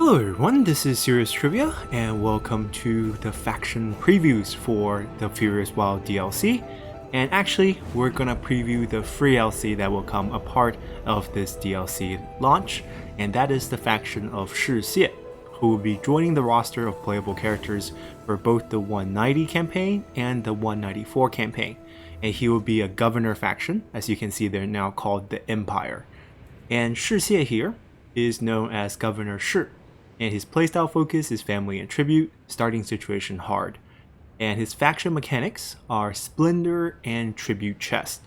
Hello everyone, this is Serious Trivia, and welcome to the faction previews for the Furious Wild DLC. And actually, we're gonna preview the free DLC that will come a part of this DLC launch, and that is the faction of Shi Xie, who will be joining the roster of playable characters for both the 190 campaign and the 194 campaign. And he will be a governor faction, as you can see they're now called the Empire. And Shi Xie here is known as Governor Shi, and his playstyle focus is family and tribute, starting situation hard. And his faction mechanics are Splendor and Tribute Chest.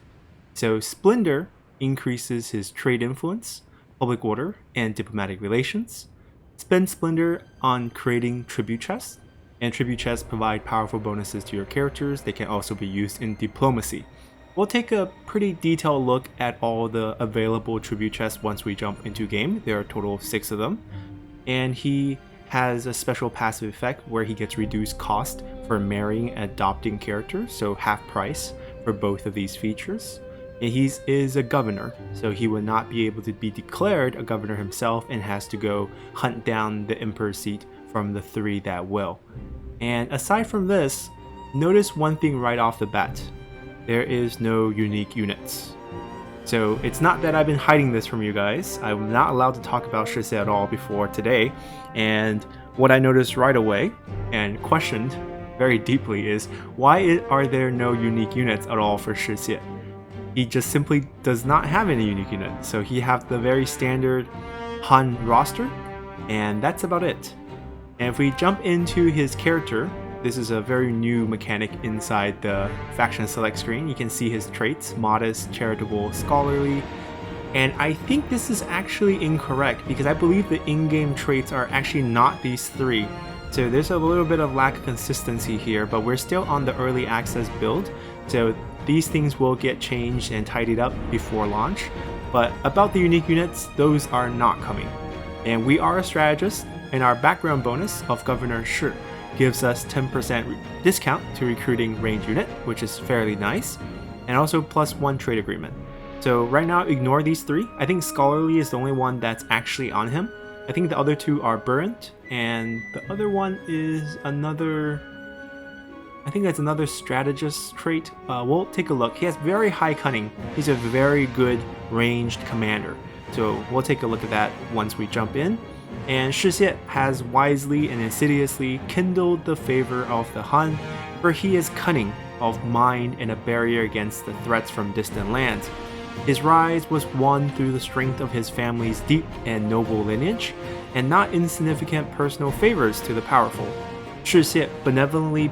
So Splendor increases his trade influence, public order, and diplomatic relations. Spend Splendor on creating Tribute Chests, and Tribute Chests provide powerful bonuses to your characters. They can also be used in diplomacy. We'll take a pretty detailed look at all the available Tribute Chests once we jump into game. There are a total of 6 of them. And he has a special passive effect where he gets reduced cost for marrying and adopting characters, so half price for both of these features. And he is a governor, so he will not be able to be declared a governor himself and has to go hunt down the emperor seat from the 3 that will. And aside from this, notice one thing right off the bat. There is no unique units. So it's not that I've been hiding this from you guys. I'm not allowed to talk about Shi Xie at all before today. And what I noticed right away and questioned very deeply is why are there no unique units at all for Shi Xie? He just simply does not have any unique units. So he have the very standard Han roster, and that's about it. And if we jump into his character, this is a very new mechanic inside the faction select screen. You can see his traits: modest, charitable, scholarly. And I think this is actually incorrect because I believe the in-game traits are actually not these 3. So there's a little bit of lack of consistency here, but we're still on the early access build. So these things will get changed and tidied up before launch. But about the unique units, those are not coming. And we are a strategist, and our background bonus of Governor Shi gives us 10% discount to recruiting range unit, which is fairly nice, and also +1 trade agreement. So right now, ignore these 3. I think Scholarly is the only one that's actually on him. I think the other 2 are Burnt, and the other one is another... I think that's another strategist trait. We'll take a look. He has very high cunning. He's a very good ranged commander. So we'll take a look at that once we jump in. And Shi Xie has wisely and insidiously kindled the favor of the Han, for he is cunning of mind and a barrier against the threats from distant lands. His rise was won through the strength of his family's deep and noble lineage, and not insignificant personal favors to the powerful. Shi Xie benevolently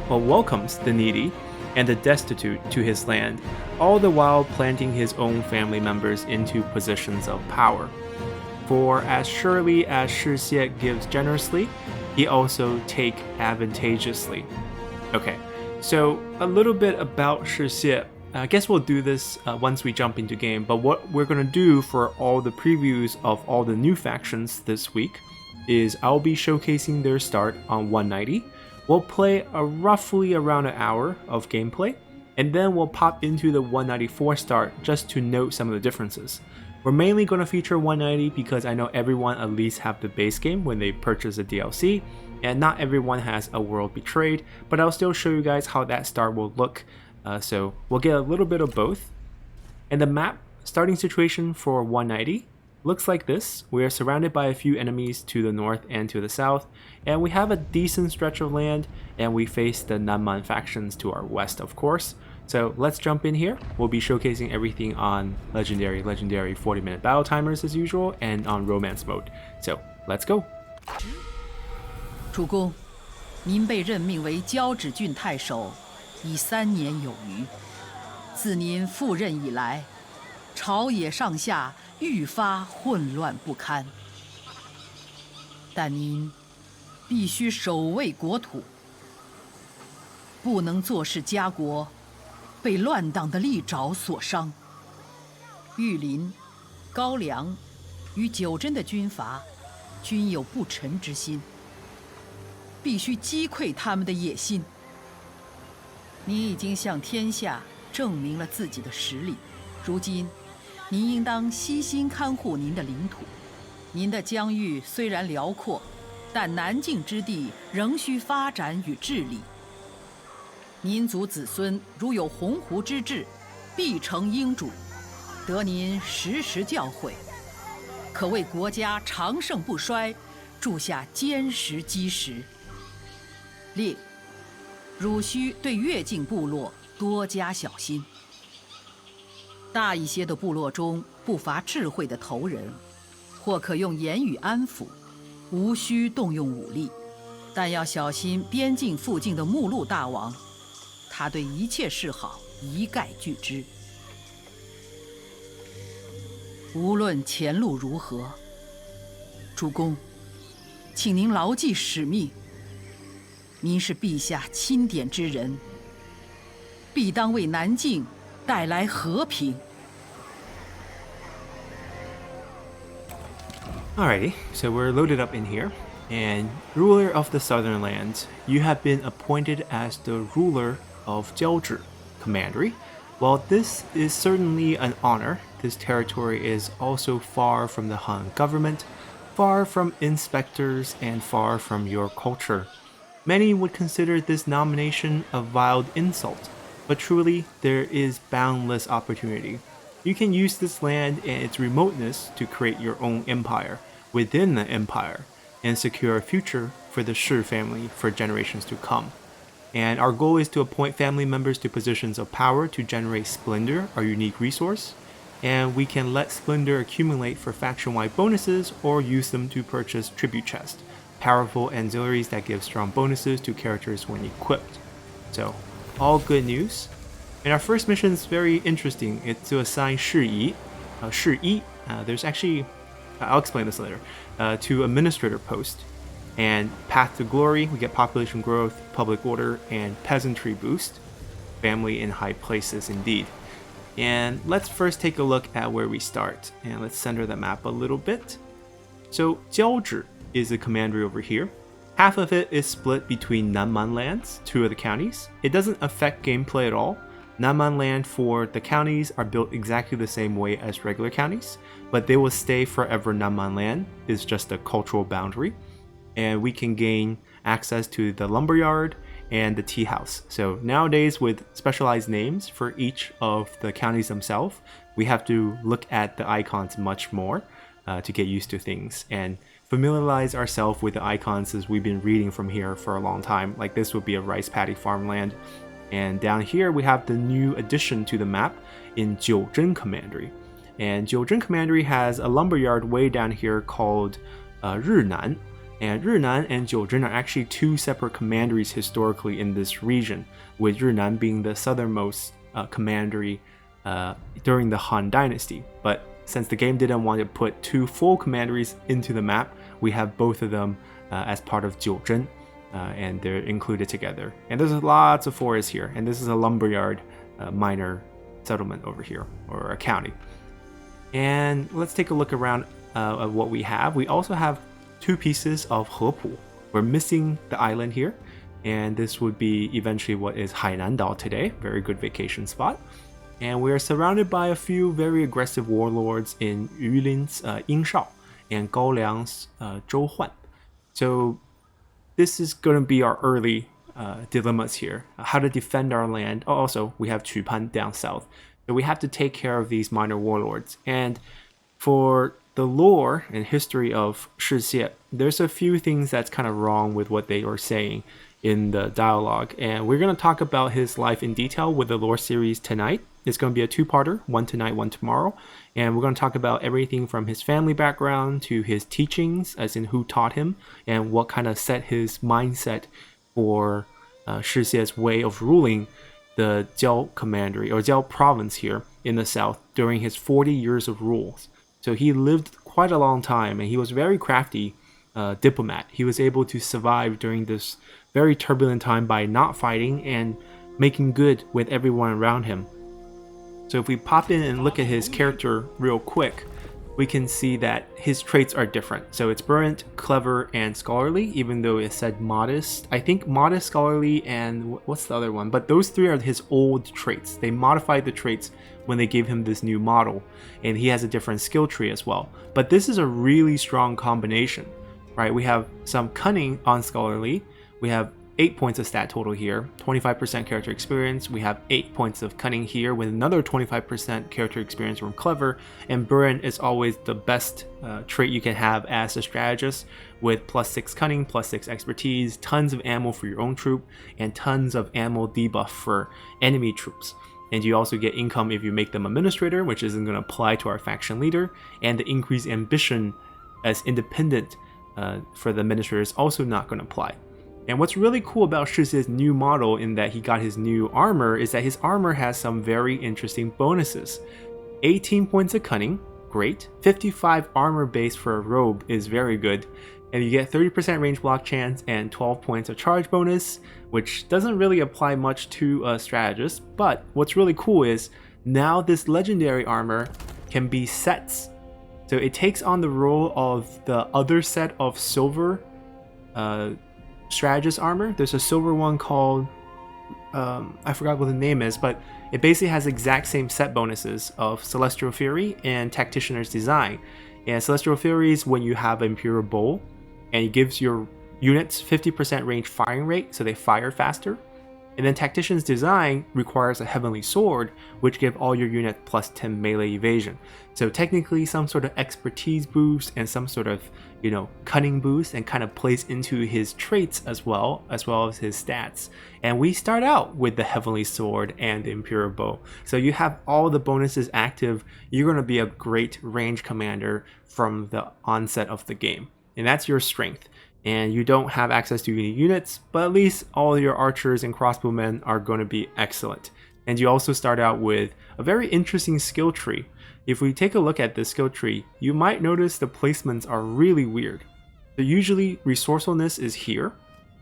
welcomes the needy and the destitute to his land, all the while planting his own family members into positions of power. For as surely as Shi Xie gives generously, he also takes advantageously. Okay, so a little bit about Shi Xie. I guess we'll do this once we jump into game, but what we're going to do for all the previews of all the new factions this week is I'll be showcasing their start on 190. We'll play roughly around an hour of gameplay, and then we'll pop into the 194 start just to note some of the differences. We're mainly going to feature 190 because I know everyone at least have the base game when they purchase a DLC, and not everyone has a World Betrayed, but I'll still show you guys how that start will look. So we'll get a little bit of both. And the map starting situation for 190 looks like this. We are surrounded by a few enemies to the north and to the south, and we have a decent stretch of land, and we face the Nanman factions to our west, of course. So let's jump in here. We'll be showcasing everything on legendary 40-minute battle timers as usual, and on romance mode. So let's go. 主公，您被任命为交趾郡太守，已3年有余。自您赴任以来，朝野上下愈发混乱不堪。但您必须守卫国土，不能坐视家国被乱党的利爪所伤。玉林、高梁与九真的军阀均有不臣之心，必须击溃他们的野心。您已经向天下证明了自己的实力，如今您应当悉心看护您的领土，您的疆域虽然辽阔，但南境之地仍需发展与治理。您族子孙如有鸿鹄之志，必成英主，得您时时教诲，可为国家长盛不衰筑下坚实基石。另，汝需对越境部落多加小心。大一些的部落中不乏智慧的头人，或可用言语安抚，无需动用武力，但要小心边境附近的目录大王，他对一切示好一概拒之。无论前路如何，主公，请您牢记使命。您是陛下钦点之人，必当为南境带来和平。Alrighty, so we're loaded up in here. And ruler of the southern lands, you have been appointed as the ruler of Jiaozhi Commandery. While this is certainly an honor, this territory is also far from the Han government, far from inspectors, and far from your culture. Many would consider this nomination a vile insult, but truly there is boundless opportunity. You can use this land and its remoteness to create your own empire within the empire and secure a future for the Shi family for generations to come. And our goal is to appoint family members to positions of power to generate Splendor, our unique resource, and we can let Splendor accumulate for faction-wide bonuses or use them to purchase tribute chests, powerful auxiliaries that give strong bonuses to characters when equipped. So, all good news. And our first mission is very interesting. It's to assign Shi Yi. There's actually, I'll explain this later, to administrator post. And path to glory, we get population growth, public order, and peasantry boost. Family in high places indeed. And let's first take a look at where we start. And let's center the map a little bit. So Jiaozhi is the commandery over here. Half of it is split between Nanman lands, 2 of the counties. It doesn't affect gameplay at all. Nanman land for the counties are built exactly the same way as regular counties, but they will stay forever Nanman land. It's just a cultural boundary. And we can gain access to the lumberyard and the tea house. So nowadays, with specialized names for each of the counties themselves, we have to look at the icons much more to get used to things and familiarize ourselves with the icons as we've been reading from here for a long time. Like this would be a rice paddy farmland. And down here we have the new addition to the map in Jiuzhen Commandery. And Jiuzhen Commandery has a lumberyard way down here called Rinan. And Rinan and Jiuzhen are actually 2 separate commanderies historically in this region, with Rinan being the southernmost commandery during the Han Dynasty. But since the game didn't want to put 2 full commanderies into the map, we have both of them as part of Jiuzhen, and they're included together. And there's lots of forests here, and this is a lumberyard minor settlement over here, or a county. And let's take a look around at what we have. We also have 2 pieces of Hepu. We're missing the island here, and this would be eventually what is Hainandao today. Very good vacation spot. And we are surrounded by a few very aggressive warlords in Yulin's Yingshao and Gaoliang's Zhou Huan. So this is going to be our early dilemmas here. How to defend our land. Also, we have Chupan down south. So we have to take care of these minor warlords. And for the lore and history of Shi Xie, there's a few things that's kind of wrong with what they are saying in the dialogue, and we're going to talk about his life in detail with the lore series tonight. It's going to be a 2-parter, one tonight, one tomorrow, and we're going to talk about everything from his family background to his teachings, as in who taught him, and what kind of set his mindset for Shi Xie's way of ruling the Jiao commandery, or Jiao province here in the south during his 40 years of rules. So he lived quite a long time, and he was very crafty diplomat. He was able to survive during this very turbulent time by not fighting and making good with everyone around him. So if we pop in and look at his character real quick, we can see that his traits are different. So it's brilliant, clever, and scholarly, even though it said modest. I think modest, scholarly, and what's the other one? But those three are his old traits. They modified the traits when they gave him this new model, and he has a different skill tree as well. But this is a really strong combination, right? We have some cunning on scholarly, we have 8 points of stat total here, 25% character experience. We have 8 points of cunning here with another 25% character experience from clever. And brilliant is always the best trait you can have as a strategist, with +6 cunning, +6 expertise, tons of ammo for your own troop, and tons of ammo debuff for enemy troops. And you also get income if you make them administrator, which isn't going to apply to our faction leader. And the increased ambition as independent for the administrator is also not going to apply. And what's really cool about Shi Xie's new model, in that he got his new armor, is that his armor has some very interesting bonuses. 18 points of cunning, great. 55 armor base for a robe is very good. And you get 30% range block chance and 12 points of charge bonus, which doesn't really apply much to a strategist. But what's really cool is now this legendary armor can be sets. So it takes on the role of the other set of silver strategist armor. There's a silver one called I forgot what the name is, but it basically has the exact same set bonuses of Celestial Fury and Tacticianer's Design. And Celestial Fury is when you have Imperial Bow, and it gives your units 50% range firing rate, so they fire faster. And then Tactician's Design requires a Heavenly Sword, which give all your units +10 melee evasion. So technically some sort of expertise boost and some sort of, cunning boost, and kind of plays into his traits as well as his stats. And we start out with the Heavenly Sword and the Imperial Bow. So you have all the bonuses active. You're going to be a great range commander from the onset of the game. And that's your strength. And you don't have access to any units, but at least all your archers and crossbowmen are going to be excellent. And you also start out with a very interesting skill tree. If we take a look at this skill tree, you might notice the placements are really weird. So usually resourcefulness is here,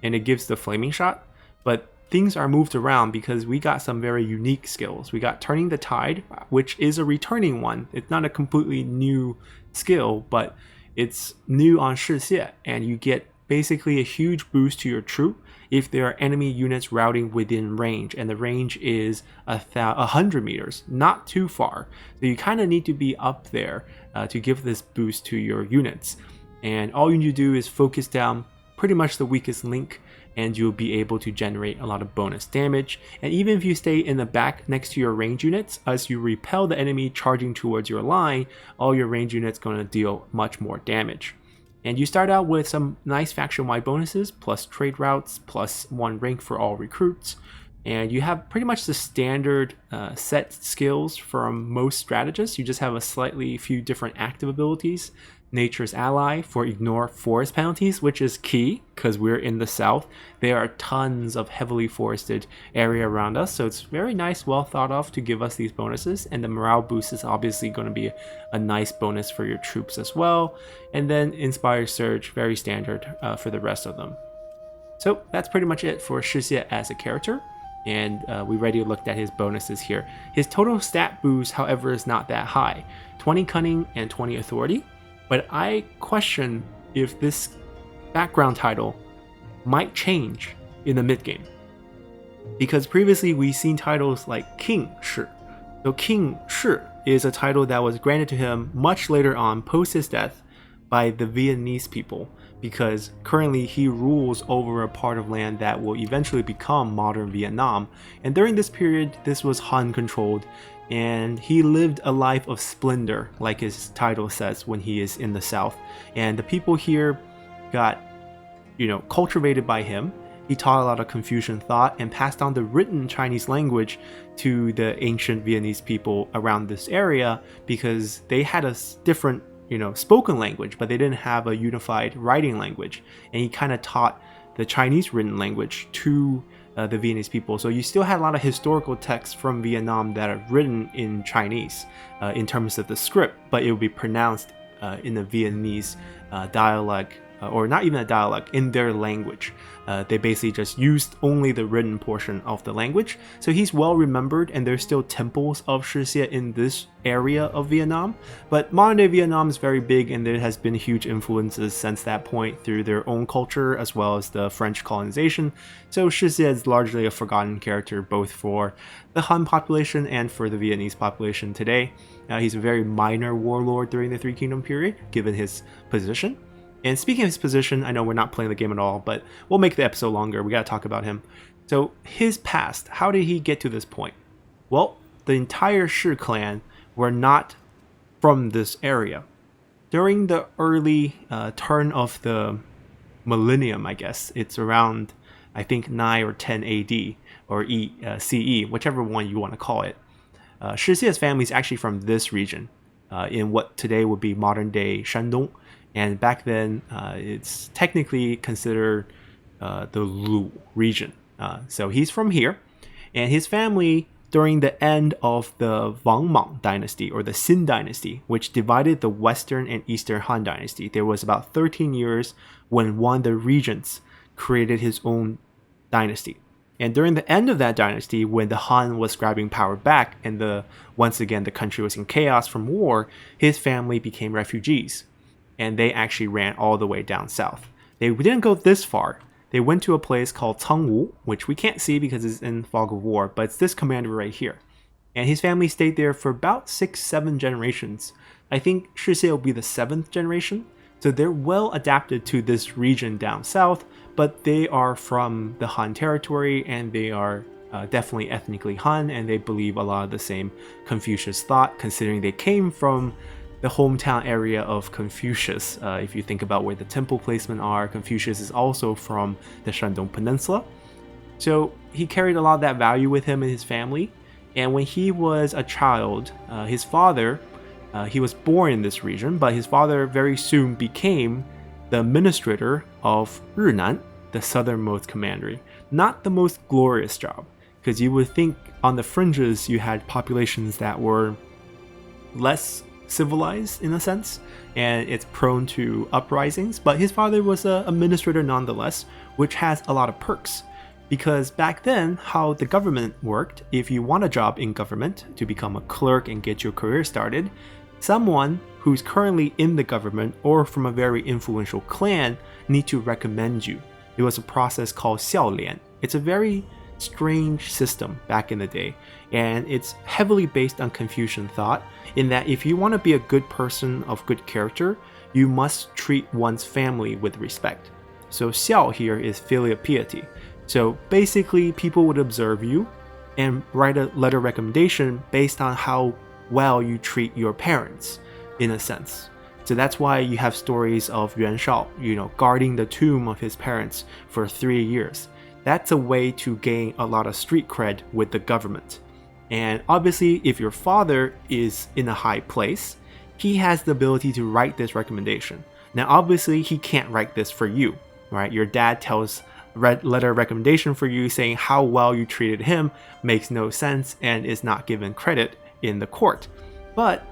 and it gives the flaming shot, but things are moved around because we got some very unique skills. We got Turning the Tide, which is a returning one. It's not a completely new skill, but it's new on Shi Xie, and you get basically a huge boost to your troop if there are enemy units routing within range, and the range is 100 meters, not too far. So you kind of need to be up there to give this boost to your units. And all you need to do is focus down pretty much the weakest link, and you'll be able to generate a lot of bonus damage. And even if you stay in the back next to your range units, as you repel the enemy charging towards your line, all your range units going to deal much more damage. And you start out with some nice faction-wide bonuses, plus trade routes, plus 1 rank for all recruits. And you have pretty much the standard set skills from most strategists. You just have a few different active abilities. Nature's Ally for ignore forest penalties, which is key because we're in the south. There are tons of heavily forested area around us, so it's very nice, well thought of to give us these bonuses. And the morale boost is obviously going to be a nice bonus for your troops as well. And then Inspire Surge, very standard for the rest of them. So that's pretty much it for Shi Xie as a character. And we already looked at his bonuses here. His total stat boost, however, is not that high. 20 Cunning and 20 Authority. But I question if this background title might change in the mid-game. Because previously we've seen titles like King Shi. So King Shi is a title that was granted to him much later on, post his death, by the Vietnamese people. Because currently he rules over a part of land that will eventually become modern Vietnam. And during this period, this was Han controlled. And he lived a life of splendor, like his title says, when he is in the south. And the people here got, cultivated by him. He taught a lot of Confucian thought and passed on the written Chinese language to the ancient Vietnamese people around this area, because they had a different, spoken language, but they didn't have a unified writing language. And he kind of taught the Chinese written language to the Vietnamese people. So you still had a lot of historical texts from Vietnam that are written in Chinese in terms of the script, but it will be pronounced in the Vietnamese dialect or not even a dialect, in their language. They basically just used only the written portion of the language. So he's well remembered, and there's still temples of Shi Xie in this area of Vietnam. But modern day Vietnam is very big, and there has been huge influences since that point through their own culture as well as the French colonization. So Shi Xie is largely a forgotten character both for the Han population and for the Vietnamese population today. He's a very minor warlord during the Three Kingdom period, given his position. And speaking of his position, I know we're not playing the game at all, but we'll make the episode longer. We gotta talk about him. So his past, how did he get to this point? Well, the entire Shi clan were not from this area. During the early turn of the millennium, I guess, it's around, I think, 9 or 10 AD, or CE, whichever one you want to call it. Shi Xie's family is actually from this region, in what today would be modern-day Shandong. And back then, it's technically considered the Lu region. So he's from here. And his family, during the end of the Wang Mang dynasty, or the Xin dynasty, which divided the Western and Eastern Han dynasty, there was about 13 years when one of the regents created his own dynasty. And during the end of that dynasty, when the Han was grabbing power back and once again the country was in chaos from war, his family became refugees. And they actually ran all the way down south. They didn't go this far. They went to a place called Cangwu, which we can't see because it's in fog of war, but it's this commander right here. And his family stayed there for about 6-7 generations. I think Shi Xie will be the 7th generation. So they're well adapted to this region down south, but they are from the Han territory, and they are definitely ethnically Han, and they believe a lot of the same Confucius thought, considering they came from the hometown area of Confucius. If you think about where the temple placement are, Confucius is also from the Shandong Peninsula. So he carried a lot of that value with him and his family. And when he was a child, his father, he was born in this region, but his father very soon became the administrator of Rinan, the southernmost commandery. Not the most glorious job, because you would think on the fringes you had populations that were less civilized in a sense, and it's prone to uprisings, but his father was an administrator nonetheless, which has a lot of perks. Because back then, how the government worked, if you want a job in government to become a clerk and get your career started, someone who's currently in the government or from a very influential clan need to recommend you. It was a process called xiaolian. It's a very strange system back in the day, and it's heavily based on Confucian thought, in that if you want to be a good person of good character, you must treat one's family with respect. So xiao here is filial piety. So basically, people would observe you and write a letter recommendation based on how well you treat your parents, in a sense. So that's why you have stories of Yuan Shao, guarding the tomb of his parents for 3 years. That's a way to gain a lot of street cred with the government. And obviously, if your father is in a high place, he has the ability to write this recommendation. Now, obviously, he can't write this for you, right? Your dad tells letter recommendation for you saying how well you treated him makes no sense and is not given credit in the court. But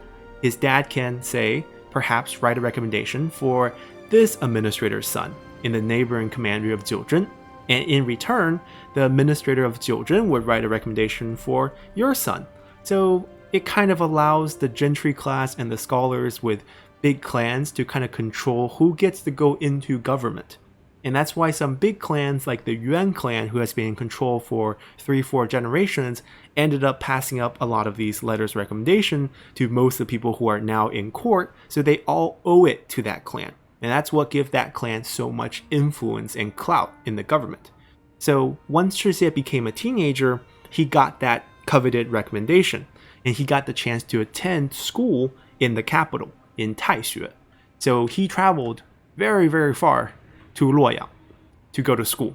his dad can say, perhaps write a recommendation for this administrator's son in the neighboring commandery of Jiuzhen. And in return, the administrator of Jiuzhen would write a recommendation for your son. So it kind of allows the gentry class and the scholars with big clans to kind of control who gets to go into government. And that's why some big clans like the Yuan clan, who has been in control for 3-4 generations, ended up passing up a lot of these letters of recommendation to most of the people who are now in court, so they all owe it to that clan. And that's what gives that clan so much influence and clout in the government. So once Shi Xie became a teenager, he got that coveted recommendation, and he got the chance to attend school in the capital, in Taixue. So he traveled very, very far to Luoyang to go to school.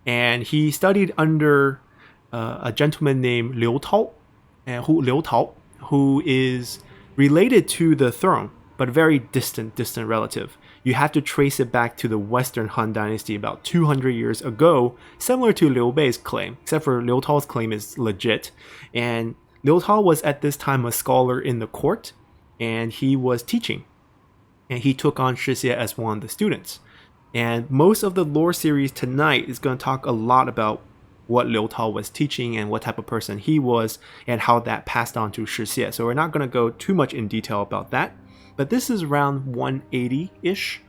And he studied under a gentleman named Liu Tao, who is related to the throne, but a very distant relative. You have to trace it back to the Western Han Dynasty about 200 years ago, similar to Liu Bei's claim, except for Liu Tao's claim is legit. And Liu Tao was at this time a scholar in the court, and he was teaching. And he took on Shi Xie as one of the students. And most of the lore series tonight is going to talk a lot about what Liu Tao was teaching and what type of person he was and how that passed on to Shi Xie. So we're not going to go too much in detail about that. But this is around 180-ish.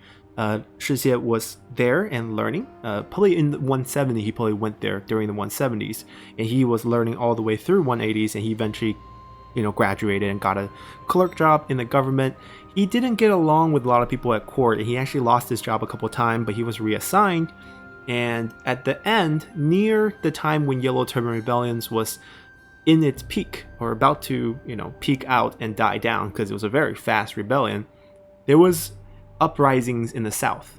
Shi Xie was there and learning. Probably in the 170, he probably went there during the 170s. And he was learning all the way through 180s, and he eventually graduated and got a clerk job in the government. He didn't get along with a lot of people at court, and he actually lost his job a couple of times, but he was reassigned. And at the end, near the time when Yellow Turban Rebellions was in its peak, or about to, peak out and die down, because it was a very fast rebellion, there was uprisings in the south.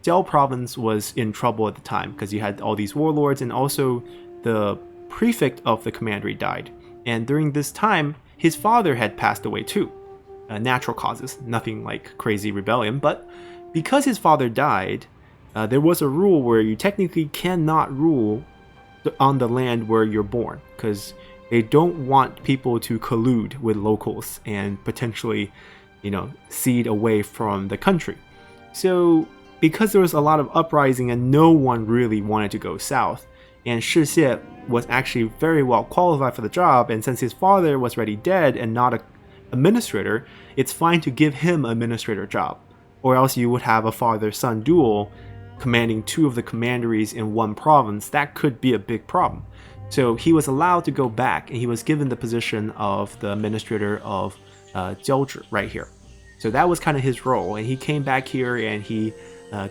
Jiao province was in trouble at the time, because you had all these warlords, and also the prefect of the commandery died. And during this time, his father had passed away too. Natural causes, nothing like crazy rebellion, but because his father died, there was a rule where you technically cannot rule on the land where you're born, because they don't want people to collude with locals and potentially, cede away from the country. So because there was a lot of uprising and no one really wanted to go south, and Shi Xie was actually very well qualified for the job, and since his father was already dead and not an administrator, it's fine to give him an administrator job. Or else you would have a father-son duel commanding two of the commanderies in one province. That could be a big problem. So he was allowed to go back, and he was given the position of the administrator of Jiaozhi right here. So that was kind of his role, and he came back here and he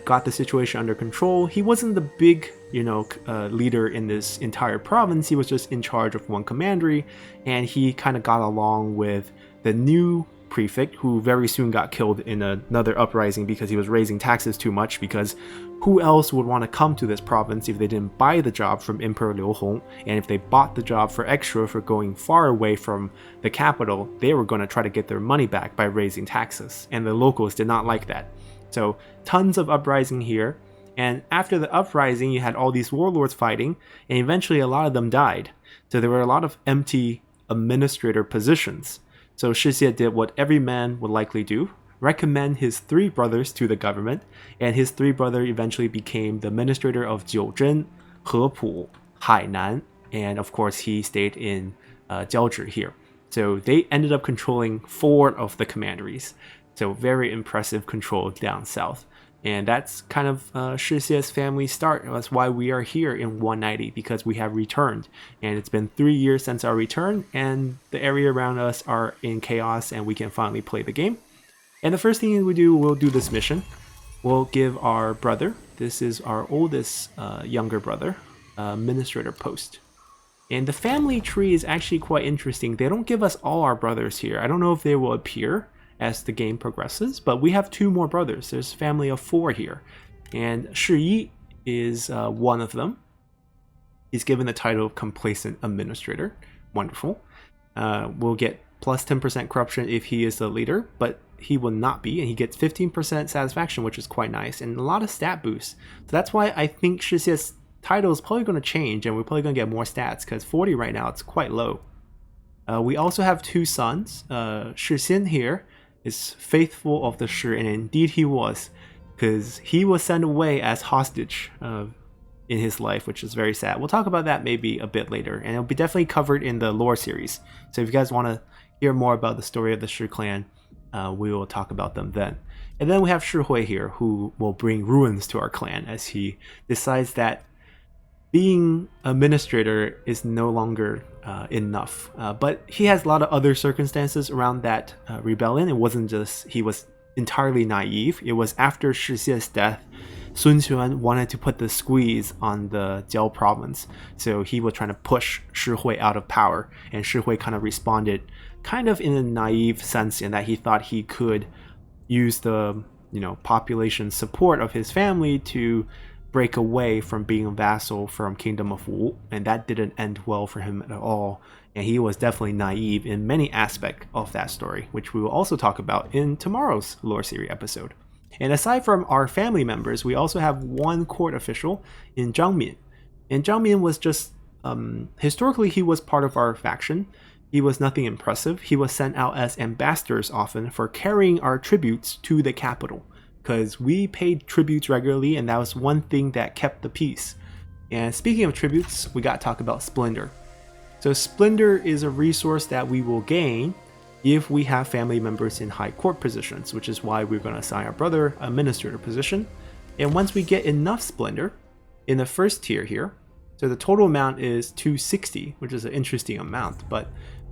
got the situation under control. He wasn't the big leader in this entire province. He was just in charge of one commandery, and he kind of got along with the new prefect, who very soon got killed in another uprising because he was raising taxes too much, because who else would want to come to this province if they didn't buy the job from Emperor Liu Hong? And if they bought the job for extra for going far away from the capital, they were going to try to get their money back by raising taxes, and the locals did not like that. So tons of uprising here, and after the uprising you had all these warlords fighting, and eventually a lot of them died. So there were a lot of empty administrator positions. So Shi Xie did what every man would likely do, recommend his three brothers to the government, and his three brothers eventually became the administrator of Jiuzhen, Hepu, Hainan, and of course he stayed in Jiaozhi here. So they ended up controlling 4 of the commanderies. So very impressive control down south. And that's kind of Shi Xie's family start. That's why we are here in 190, because we have returned. And it's been 3 years since our return, and the area around us are in chaos, and we can finally play the game. And the first thing we do, we'll do this mission. We'll give our brother, this is our oldest younger brother, administrator post. And the family tree is actually quite interesting. They don't give us all our brothers here. I don't know if they will appear as the game progresses, but we have 2 more brothers. There's a family of 4 here, and Shi Yi is one of them. He's given the title of complacent administrator. Wonderful. We'll get plus 10% corruption if he is the leader, but he will not be, and he gets 15% satisfaction, which is quite nice, and a lot of stat boosts. So that's why I think Shi Xie's title is probably going to change, and we're probably going to get more stats, because 40 right now, it's quite low. We also have 2 sons. Shi Xin here is faithful of the Shi, and indeed he was, because he was sent away as hostage in his life, which is very sad. We'll talk about that maybe a bit later, and it'll be definitely covered in the lore series. So if you guys want to hear more about the story of the Shi clan, we will talk about them then. And then we have Shi Hui here, who will bring ruins to our clan as he decides that being administrator is no longer enough. But he has a lot of other circumstances around that rebellion. It wasn't just he was entirely naive. It was after Shi Xie's death, Sun Quan wanted to put the squeeze on the Jiao province. So he was trying to push Shi Hui out of power, and Shi Hui kind of responded kind of in a naive sense, in that he thought he could use the population support of his family to break away from being a vassal from Kingdom of Wu, and that didn't end well for him at all. And he was definitely naive in many aspects of that story, which we will also talk about in tomorrow's lore series episode. And aside from our family members, we also have one court official in Zhang Min. And Zhang Min was just historically he was part of our faction. He was nothing impressive. He was sent out as ambassadors often for carrying our tributes to the capital, because we paid tributes regularly, and that was one thing that kept the peace. And speaking of tributes, we got to talk about Splendor. So Splendor is a resource that we will gain if we have family members in high court positions, which is why we're going to assign our brother a administrator position. And once we get enough Splendor in the first tier here, so the total amount is 260, which is an interesting amount, but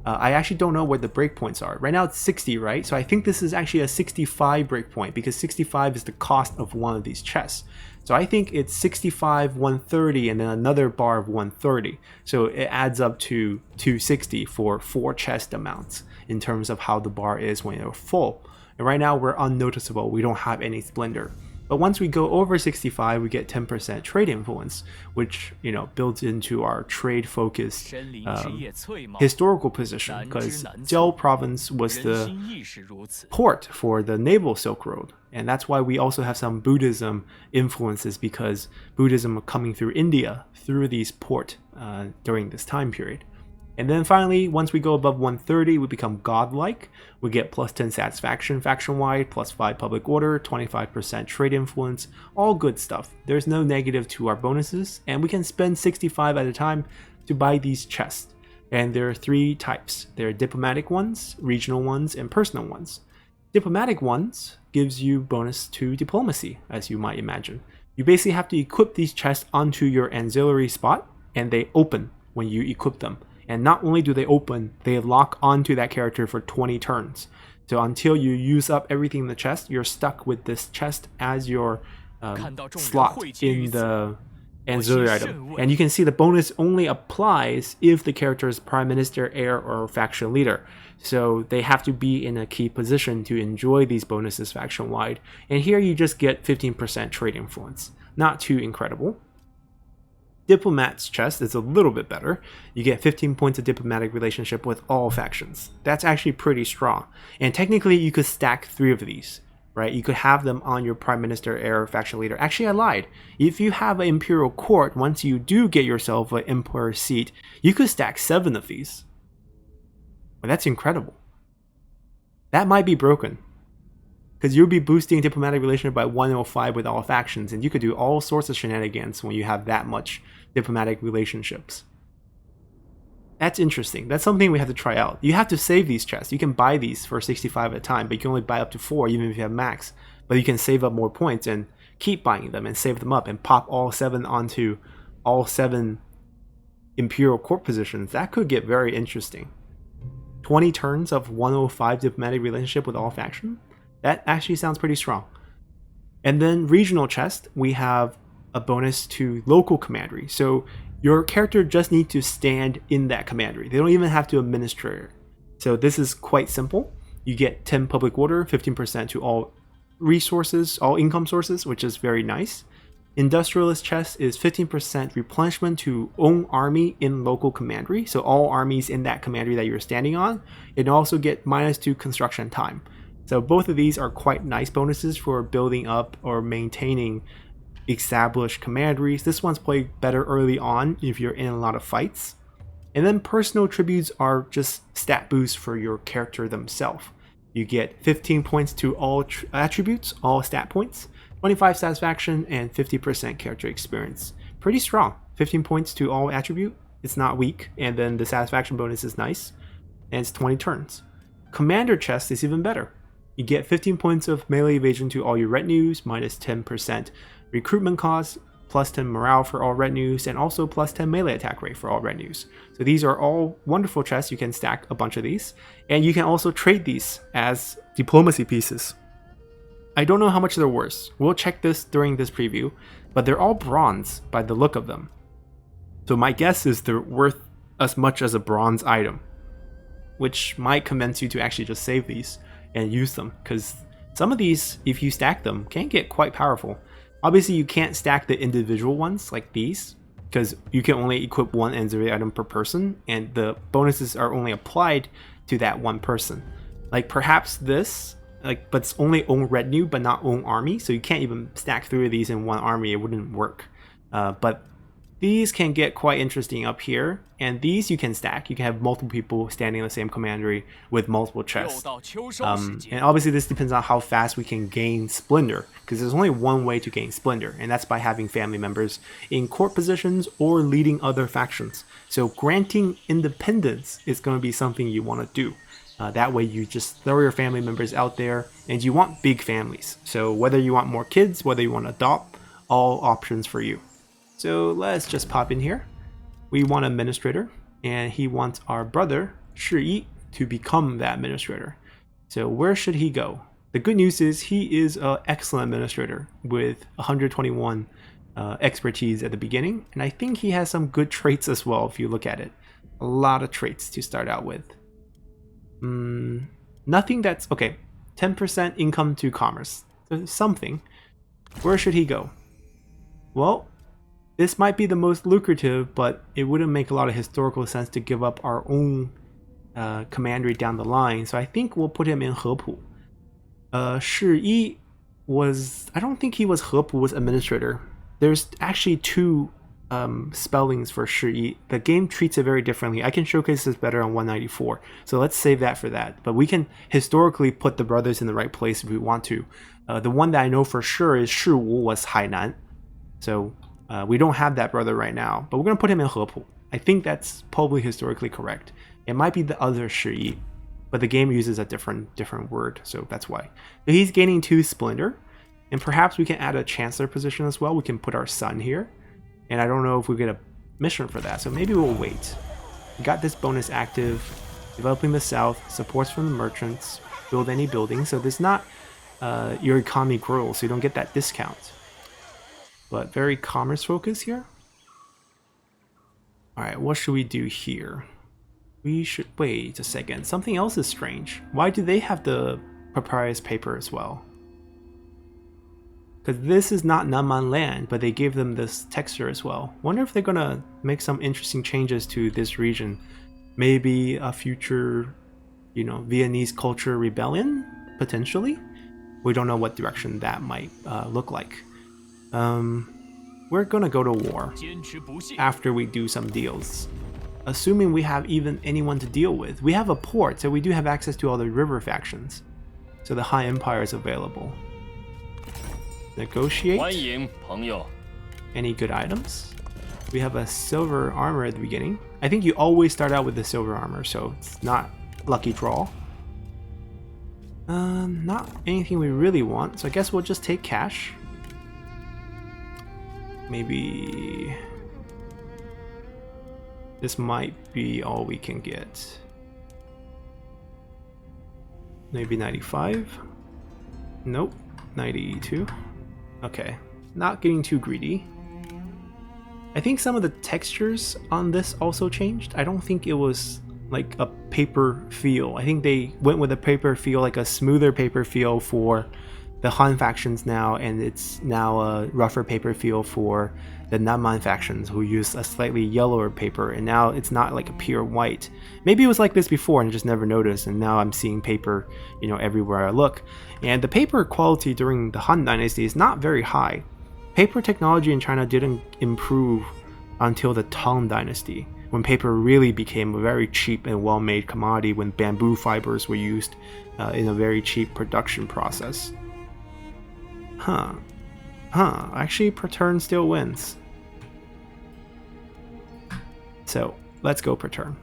I actually don't know what the breakpoints are. Right now it's 60, right? So I think this is actually a 65 breakpoint because 65 is the cost of one of these chests. So I think it's 65, 130, and then another bar of 130. So it adds up to 260 for 4 chest amounts in terms of how the bar is when you're full. And right now we're unnoticeable. We don't have any Splendor. But once we go over 65, we get 10% trade influence, which, you know, builds into our trade focused historical position, because Jiao province was the port for the naval Silk Road. And that's why we also have some Buddhism influences, because Buddhism are coming through India through these port during this time period. And then finally, once we go above 130, we become godlike. We get plus 10 satisfaction faction-wide, plus 5 public order, 25% trade influence, all good stuff. There's no negative to our bonuses, and we can spend 65 at a time to buy these chests. And there are 3 types. There are diplomatic ones, regional ones, and personal ones. Diplomatic ones gives you bonus to diplomacy, as you might imagine. You basically have to equip these chests onto your ancillary spot, and they open when you equip them. And not only do they open, they lock onto that character for 20 turns. So until you use up everything in the chest, you're stuck with this chest as your slot in the ancillary item. And you can see the bonus only applies if the character is Prime Minister, Heir, or Faction Leader. So they have to be in a key position to enjoy these bonuses faction-wide. And here you just get 15% trade influence. Not too incredible. Diplomat's chest is a little bit better. You get 15 points of diplomatic relationship with all factions. That's actually pretty strong. And technically you could stack 3 of these, right? You could have them on your Prime Minister, Heir, Faction Leader. Actually, I lied. If you have an Imperial Court, once you do get yourself an Emperor seat, you could stack 7 of these. Well, that's incredible. That might be broken, because you'll be boosting diplomatic relationship by 105 with all factions, and you could do all sorts of shenanigans when you have that much diplomatic relationships. That's interesting. That's something we have to try out. You have to save these chests. You can buy these for 65 at a time, but you can only buy up to 4 even if you have max. But you can save up more points and keep buying them and save them up and pop all 7 onto all 7 Imperial Court positions. That could get very interesting. 20 turns of 105 diplomatic relationship with all factions. That actually sounds pretty strong. And then regional chest, we have a bonus to local commandery. So your character just needs to stand in that commandery. They don't even have to administer it. So this is quite simple. You get 10 public order, 15% to all resources, all income sources, which is very nice. Industrialist chest is 15% replenishment to own army in local commandery. So all armies in that commandery that you're standing on. And also get -2 construction time. So both of these are quite nice bonuses for building up or maintaining established commanderies. This one's played better early on if you're in a lot of fights. And then personal tributes are just stat boosts for your character themselves. You get 15 points to all attributes, all stat points, 25 satisfaction, and 50% character experience. Pretty strong. 15 points to all attribute. It's not weak. And then the satisfaction bonus is nice. And it's 20 turns. Commander chest is even better. You get 15 points of melee evasion to all your retinues, -10% recruitment cost, +10 morale for all retinues, and also +10 melee attack rate for all retinues. So these are all wonderful chests. You can stack a bunch of these. And you can also trade these as diplomacy pieces. I don't know how much they're worth. We'll check this during this preview, but they're all bronze by the look of them. So my guess is they're worth as much as a bronze item, which might convince you to actually just save these and use them, because some of these, if you stack them, can get quite powerful. Obviously you can't stack the individual ones like these, because you can only equip 1 ancillary item per person, and the bonuses are only applied to that one person. Like perhaps this, but it's only own retinue but not own army, so you can't even stack 3 of these in one army. It wouldn't work. But these can get quite interesting up here, and these you can stack. You can have multiple people standing in the same commandery with multiple chests. And obviously this depends on how fast we can gain Splendor, because there's only one way to gain Splendor, and that's by having family members in court positions or leading other factions. So granting independence is going to be something you want to do. That way you just throw your family members out there, and you want big families. So whether you want more kids, whether you want to adopt, all options for you. So let's just pop in here. We want an administrator, and he wants our brother, Shi Yi, to become that administrator. So where should he go? The good news is he is an excellent administrator with 121 expertise at the beginning, and I think he has some good traits as well if you look at it. A lot of traits to start out with. Nothing that's... okay, 10% income to commerce. There's something. Where should he go? Well, this might be the most lucrative, but it wouldn't make a lot of historical sense to give up our own commandery down the line, so I think we'll put him in Hepu. Shi Yi was... I don't think he was Hepu was administrator. There's actually two spellings for Shi Yi. The game treats it very differently. I can showcase this better on 194, so let's save that for that. But we can historically put the brothers in the right place if we want to. The one that I know for sure is Shi Wu was Hainan. So we don't have that brother right now, but we're going to put him in Hepu. I think that's probably historically correct. It might be the other Shi Yi, but the game uses a different word, so that's why. So he's gaining 2 Splendor, and perhaps we can add a Chancellor position as well. We can put our son here, and I don't know if we get a mission for that, so maybe we'll wait. We got this bonus active, developing the south, supports from the merchants, build any building, so there's not your economy grows, so you don't get that discount. But very commerce focused here. Alright, what should we do here? We should... wait a second. Something else is strange. Why do they have the papyrus paper as well? Because this is not Nanman land, but they gave them this texture as well. Wonder if they're gonna make some interesting changes to this region. Maybe a future, you know, Viennese culture rebellion? Potentially? We don't know what direction that might look like. We're gonna go to war after we do some deals. Assuming we have even anyone to deal with. We have a port, so we do have access to all the river factions. So the High Empire is available. Negotiate. Any good items? We have a silver armor at the beginning. I think you always start out with the silver armor, so it's not lucky draw. Not anything we really want, so I guess we'll just take cash. Maybe this might be all we can get. Maybe 95? Nope, 92. Okay, not getting too greedy. I think some of the textures on this also changed. I don't think it was like a paper feel. I think they went with a paper feel, like a smoother paper feel for the Han factions now, and it's now a rougher paper feel for the Nanman factions who use a slightly yellower paper, and now it's not like a pure white. Maybe it was like this before and just never noticed, and now I'm seeing paper, you know, everywhere I look. And the paper quality during the Han Dynasty is not very high. Paper technology in China didn't improve until the Tang Dynasty, when paper really became a very cheap and well-made commodity, when bamboo fibers were used in a very cheap production process. Actually, per turn still wins. So, let's go per turn.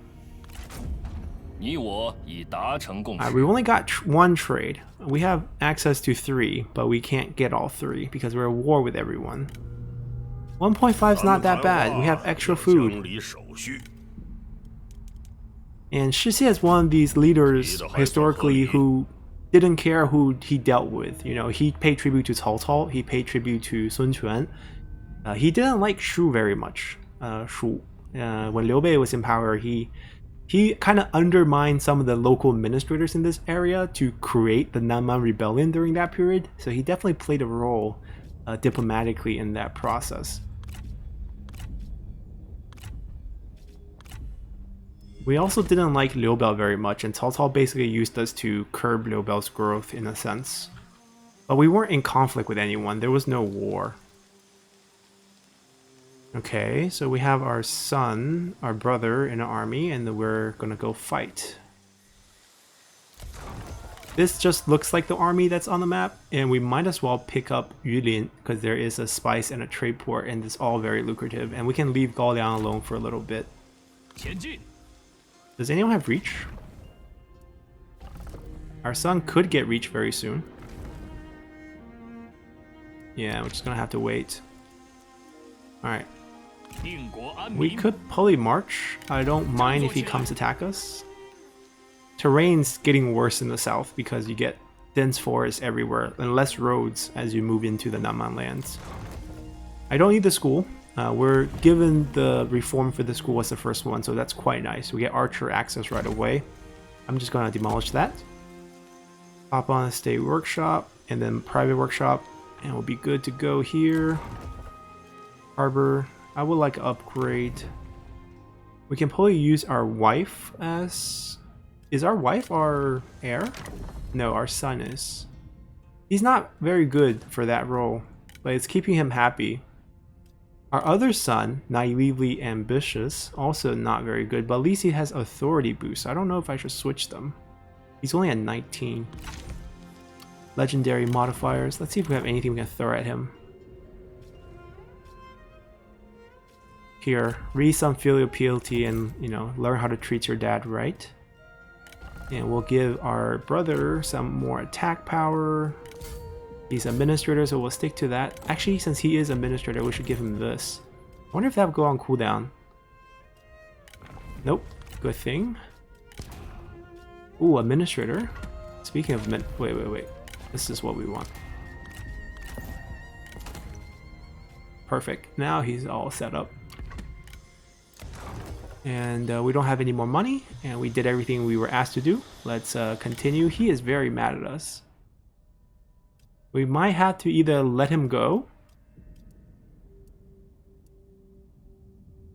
We've only got one trade. We have access to 3, but we can't get all 3 because we're at war with everyone. 1.5 is not that bad. We have extra food. And Shi Xie is one of these leaders historically who didn't care who he dealt with. You know, he paid tribute to Cao Cao, he paid tribute to Sun Quan. He didn't like Shu very much. When Liu Bei was in power, he kind of undermined some of the local administrators in this area to create the Nanman Rebellion during that period. So he definitely played a role diplomatically in that process. We also didn't like Liu Bei very much, and Cao Cao basically used us to curb Liu Bei's growth in a sense. But we weren't in conflict with anyone, there was no war. Okay, so we have our son, our brother in an army, and then we're gonna go fight. This just looks like the army that's on the map, and we might as well pick up Yulin because there is a spice and a trade port, and it's all very lucrative. And we can leave Gaoliang alone for a little bit. Does anyone have reach? Our son could get reach very soon. Yeah, we're just gonna have to wait. Alright. We could probably march. I don't mind if he comes attack us. Terrain's getting worse in the south because you get dense forests everywhere and less roads as you move into the Nanman lands. I don't need the school. We're given the reform for the school as the first one, so that's quite nice. We get archer access right away. I'm just gonna demolish that. Hop on a state workshop and then private workshop, and we'll be good to go here. Harbor. I would like to upgrade. We can probably use our wife as... Is our wife our heir? No, our son is. He's not very good for that role, but it's keeping him happy. Our other son, naively ambitious, also not very good, but at least he has authority boost. I don't know if I should switch them. He's only at 19. Legendary modifiers. Let's see if we have anything we can throw at him. Here, read some filial piety and, you know, learn how to treat your dad right. And we'll give our brother some more attack power. He's administrator, so we'll stick to that. Actually, since he is administrator, we should give him this. I wonder if that would go on cooldown. Nope. Good thing. Ooh, administrator. Speaking of wait. This is what we want. Perfect. Now he's all set up. And we don't have any more money, and we did everything we were asked to do. Let's continue. He is very mad at us. We might have to either let him go.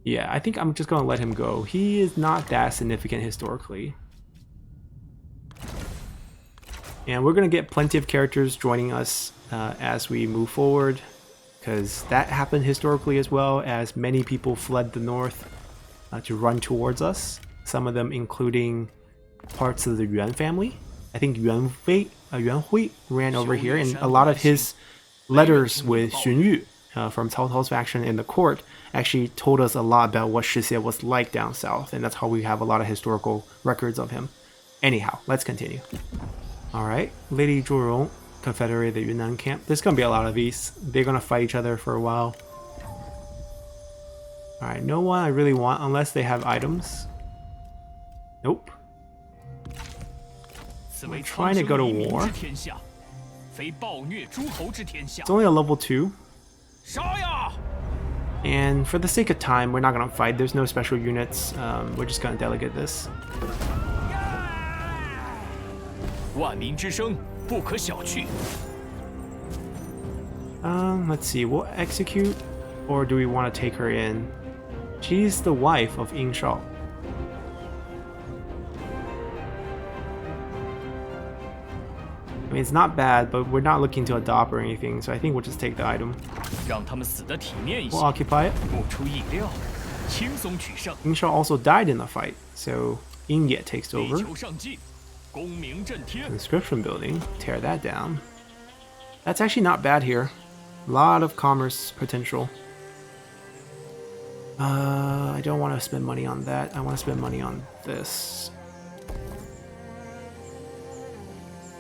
Yeah, I think I'm just gonna let him go. He is not that significant historically. And we're gonna get plenty of characters joining us as we move forward, because that happened historically as well, as many people fled the north to run towards us. Some of them including parts of the Yuan family. I think Yuan Hui ran over here, and a lot of his letters with Xun Yu from Cao Cao's faction in the court actually told us a lot about what Shi Xie was like down south, and that's how we have a lot of historical records of him. Anyhow, let's continue. Alright, Lady Zhuorong, Confederated Yunnan camp. There's gonna be a lot of these. They're gonna fight each other for a while. Alright, no one I really want unless they have items. Nope. We're trying to go to war. It's only a level 2. And for the sake of time, we're not gonna fight. There's no special units. We're just gonna delegate this. Let's see. We'll execute, or do we want to take her in? She's the wife of Ying Shao. I mean, it's not bad, but we're not looking to adopt or anything, so I think we'll just take the item. We'll occupy it. Ying Shao also died in the fight, so Ying Ye takes over. Inscription building, tear that down. That's actually not bad here. A lot of commerce potential. I don't want to spend money on that. I want to spend money on this.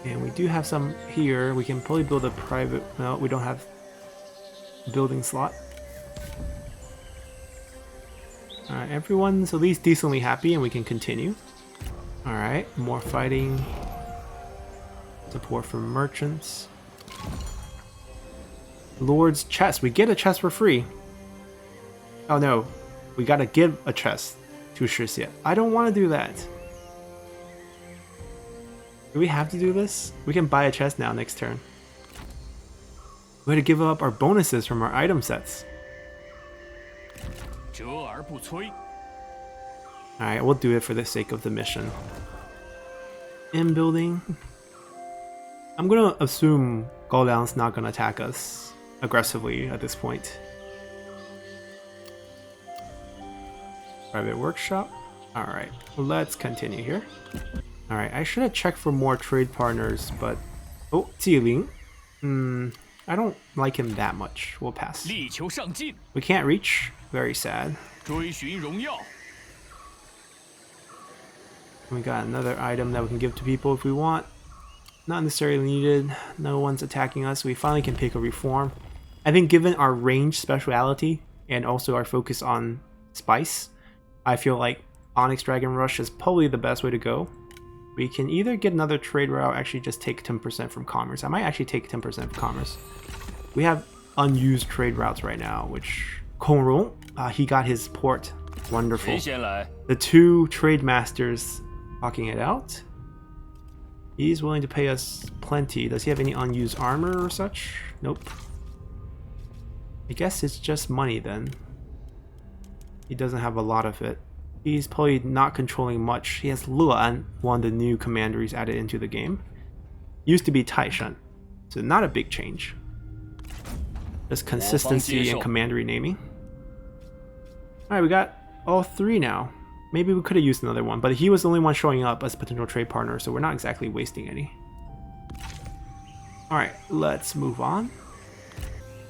And we do have some here. We can probably build a private... No, we don't have a building slot. Alright, everyone's at least decently happy and we can continue. Alright, more fighting. Support from merchants. Lord's chest. We get a chest for free. Oh no, we gotta give a chest to Shi Xie. I don't want to do that. Do we have to do this? We can buy a chest now next turn. We had to give up our bonuses from our item sets. Alright, we'll do it for the sake of the mission. In building. I'm gonna assume Gaoliang's not gonna attack us aggressively at this point. Private workshop. Alright, let's continue here. Alright, I should have checked for more trade partners, but... Oh, Jiling. I don't like him that much. We'll pass. We can't reach. Very sad. We got another item that we can give to people if we want. Not necessarily needed. No one's attacking us. We finally can pick a reform. I think given our range speciality and also our focus on spice, I feel like Onyx Dragon Rush is probably the best way to go. We can either get another trade route, actually just take 10% from commerce. I might actually take 10% from commerce. We have unused trade routes right now, which Kongrong, he got his port. Wonderful. The two trade masters talking it out. He's willing to pay us plenty. Does he have any unused armor or such? Nope. I guess it's just money then. He doesn't have a lot of it. He's probably not controlling much. He has Luan, one of the new commanderies added into the game. Used to be Taishan, so not a big change. Just consistency and commandery naming. Alright, we got all three now. Maybe we could have used another one, but he was the only one showing up as a potential trade partner, so we're not exactly wasting any. Alright, let's move on.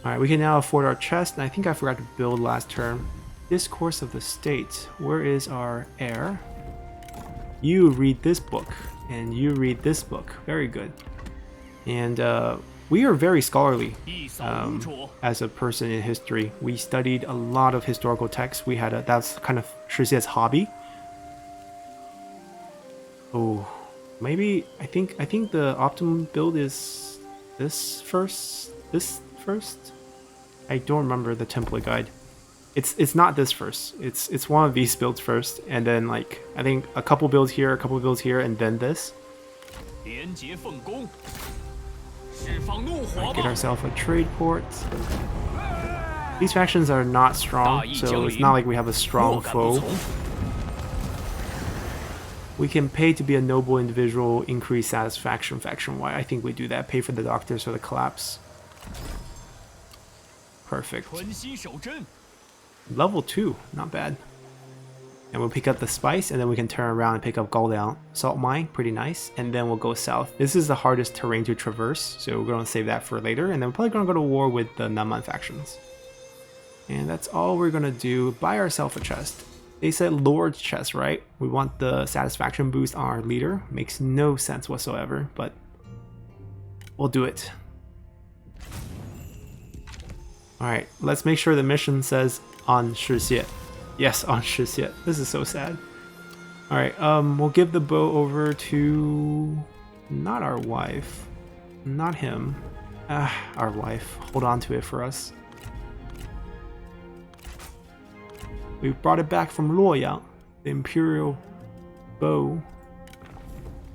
Alright, we can now afford our chest, and I think I forgot to build last turn. Discourse of the State. Where is our heir? You read this book, and you read this book. Very good. And we are very scholarly as a person in history. We studied a lot of historical texts. We had that's kind of Shi Xie's hobby. Oh, maybe I think the optimum build is this first. This first. I don't remember the template guide. It's not this first. It's one of these builds first, and then like I think a couple builds here, a couple builds here, and then this. Get ourselves a trade port. These factions are not strong, so it's not like we have a strong foe. We can pay to be a noble individual, increase satisfaction faction-wide. I think we do that. Pay for the doctors or the collapse. Perfect. Level 2, not bad. And we'll pick up the spice, and then we can turn around and pick up Goldown Salt Mine, pretty nice. And then we'll go south. This is the hardest terrain to traverse, so we're going to save that for later. And then we're probably going to go to war with the Naman factions. And that's all we're going to do. Buy ourselves a chest. They said Lord's chest, right? We want the satisfaction boost on our leader. Makes no sense whatsoever, but we'll do it. Alright, let's make sure the mission says on Shi Xie. Yes, on Shi Xie. This is so sad. Alright, we'll give the bow over to... not our wife. Not him. Our wife. Hold on to it for us. We brought it back from Luoyang, the Imperial bow.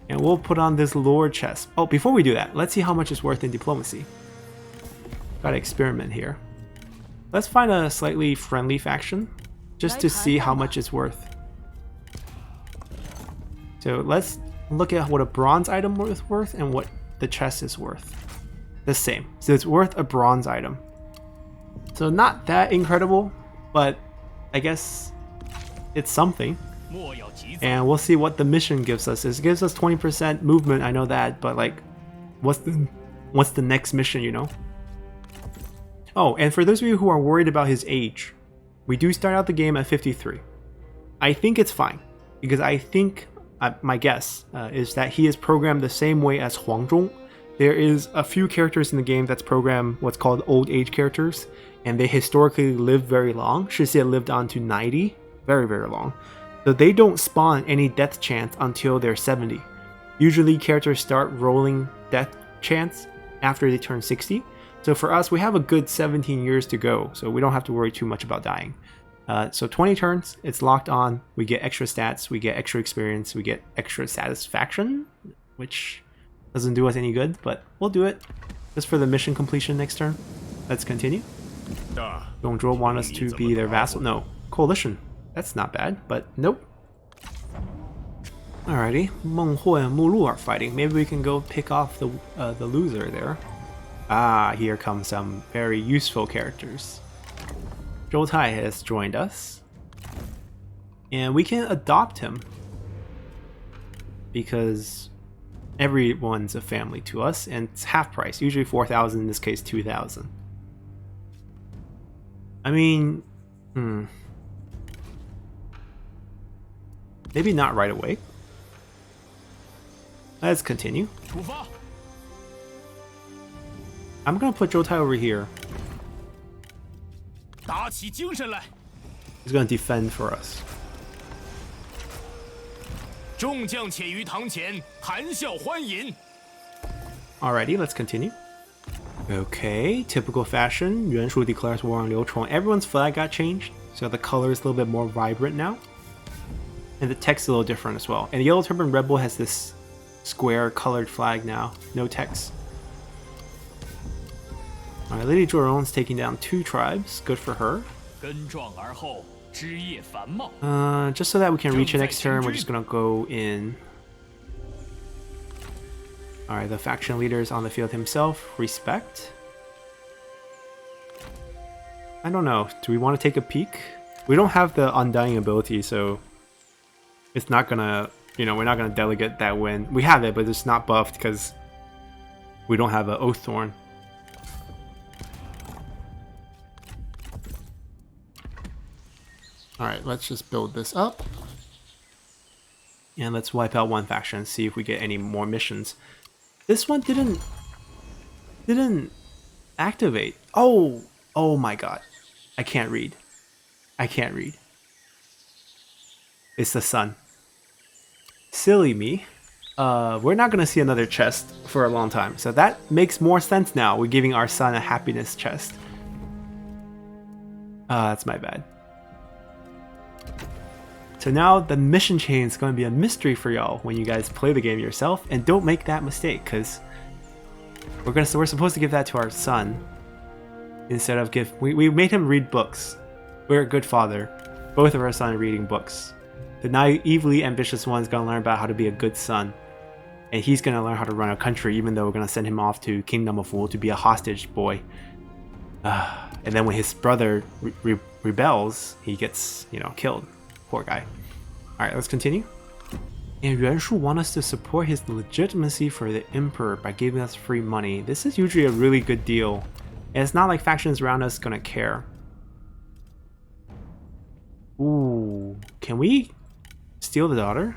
And we'll put on this Lord chest. Oh, before we do that, let's see how much it's worth in diplomacy. Gotta experiment here. Let's find a slightly friendly faction, just to see how much it's worth. So let's look at what a bronze item is worth and what the chest is worth. The same. So it's worth a bronze item. So not that incredible, but I guess it's something. And we'll see what the mission gives us. It gives us 20% movement, I know that, but like, what's the next mission, you know? Oh, and for those of you who are worried about his age, we do start out the game at 53. I think it's fine, because I think, my guess, is that he is programmed the same way as Huang Zhong. There is a few characters in the game that's programmed what's called old age characters, and they historically live very long. Shi Xie lived on to 90, very, very long. So they don't spawn any death chance until they're 70. Usually characters start rolling death chance after they turn 60. So for us, we have a good 17 years to go, so we don't have to worry too much about dying. So 20 turns, it's locked on, we get extra stats, we get extra experience, we get extra satisfaction, which doesn't do us any good, but we'll do it. Just for the mission completion next turn. Let's continue. Dongzhuo want us to be their vassal? No. Coalition. That's not bad, but nope. Alrighty, Meng Huo and Mulu are fighting. Maybe we can go pick off the loser there. Ah, here come some very useful characters. Zhou Tai has joined us. And we can adopt him because everyone's a family to us, and it's half price, usually 4,000, in this case 2,000. I mean, maybe not right away. Let's continue. I'm gonna put Zhou Tai over here. He's gonna defend for us. Alrighty, let's continue. Okay, typical fashion. Yuan Shu declares war on Liu Chong. Everyone's flag got changed, so the color is a little bit more vibrant now. And the text is a little different as well. And the Yellow Turban Rebel has this square colored flag now, no text. Alright, Lady Zhuoron's taking down 2 tribes, good for her. Just so that we can reach it next turn, we're just gonna go in. Alright, the faction leader is on the field himself. Respect. I don't know, do we want to take a peek? We don't have the Undying ability, so it's not gonna, you know, we're not gonna delegate that win. We have it, but it's not buffed because we don't have an Oaththorn. Alright, let's just build this up. And let's wipe out one faction and see if we get any more missions. This one didn't activate. Oh my god. I can't read. I can't read. It's the sun. Silly me. We're not gonna see another chest for a long time, so that makes more sense now. We're giving our son a happiness chest. That's my bad. So now the mission chain is going to be a mystery for y'all when you guys play the game yourself, and don't make that mistake, because we're supposed to give that to our son instead of we made him read books. We're a good father. Both of our sons reading books. The naively ambitious one's gonna learn about how to be a good son, and he's gonna learn how to run a country, even though we're gonna send him off to Kingdom of Wu to be a hostage boy. And then when his brother rebels, he gets, you know, killed. Poor guy. Alright, let's continue. And Yuan Shu wants us to support his legitimacy for the Emperor by giving us free money. This is usually a really good deal. And it's not like factions around us gonna care. Ooh, can we steal the daughter?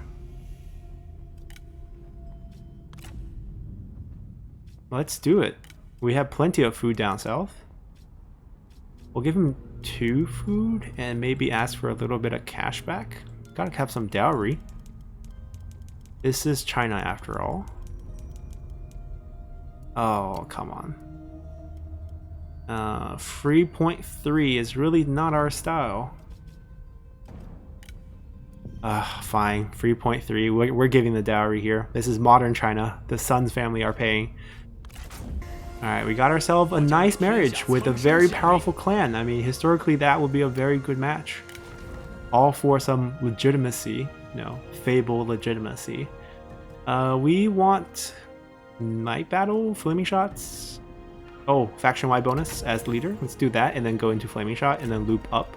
Let's do it. We have plenty of food down south. We'll give him 2 food and maybe ask for a little bit of cash back. Gotta have some dowry. This is China after all. Oh, come on. 3.3 is really not our style. Fine. 3.3. We're giving the dowry here. This is modern China. The Sun's family are paying. Alright, we got ourselves a nice marriage with a very powerful clan. I mean, historically that would be a very good match. All for some legitimacy. You know, fable legitimacy. We want Night Battle, Flaming Shots. Oh, faction-wide bonus as leader. Let's do that and then go into Flaming Shot and then loop up.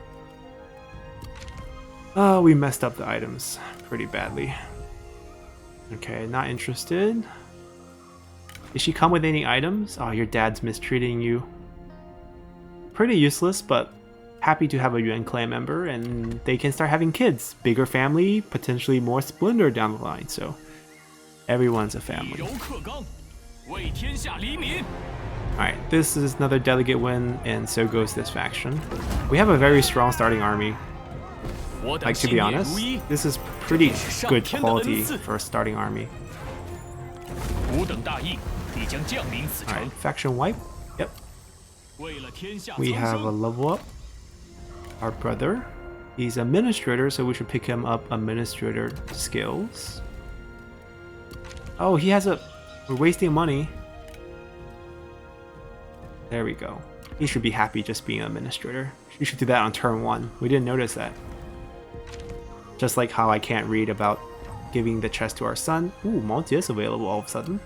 We messed up the items pretty badly. Okay, not interested. Did she come with any items? Oh, your dad's mistreating you. Pretty useless, but happy to have a Yuan clan member, and they can start having kids. Bigger family, potentially more Splendor down the line, so everyone's a family. Alright, this is another delegate win, and so goes this faction. We have a very strong starting army. Like, to be honest, this is pretty good quality for a starting army. Alright, faction wipe. Yep. We have a level up. Our brother. He's administrator, so we should pick him up administrator skills. Oh, he has a... We're wasting money. There we go. He should be happy just being an administrator. We should do that on turn 1. We didn't notice that. Just like how I can't read about giving the chest to our son. Ooh, multi is available all of a sudden.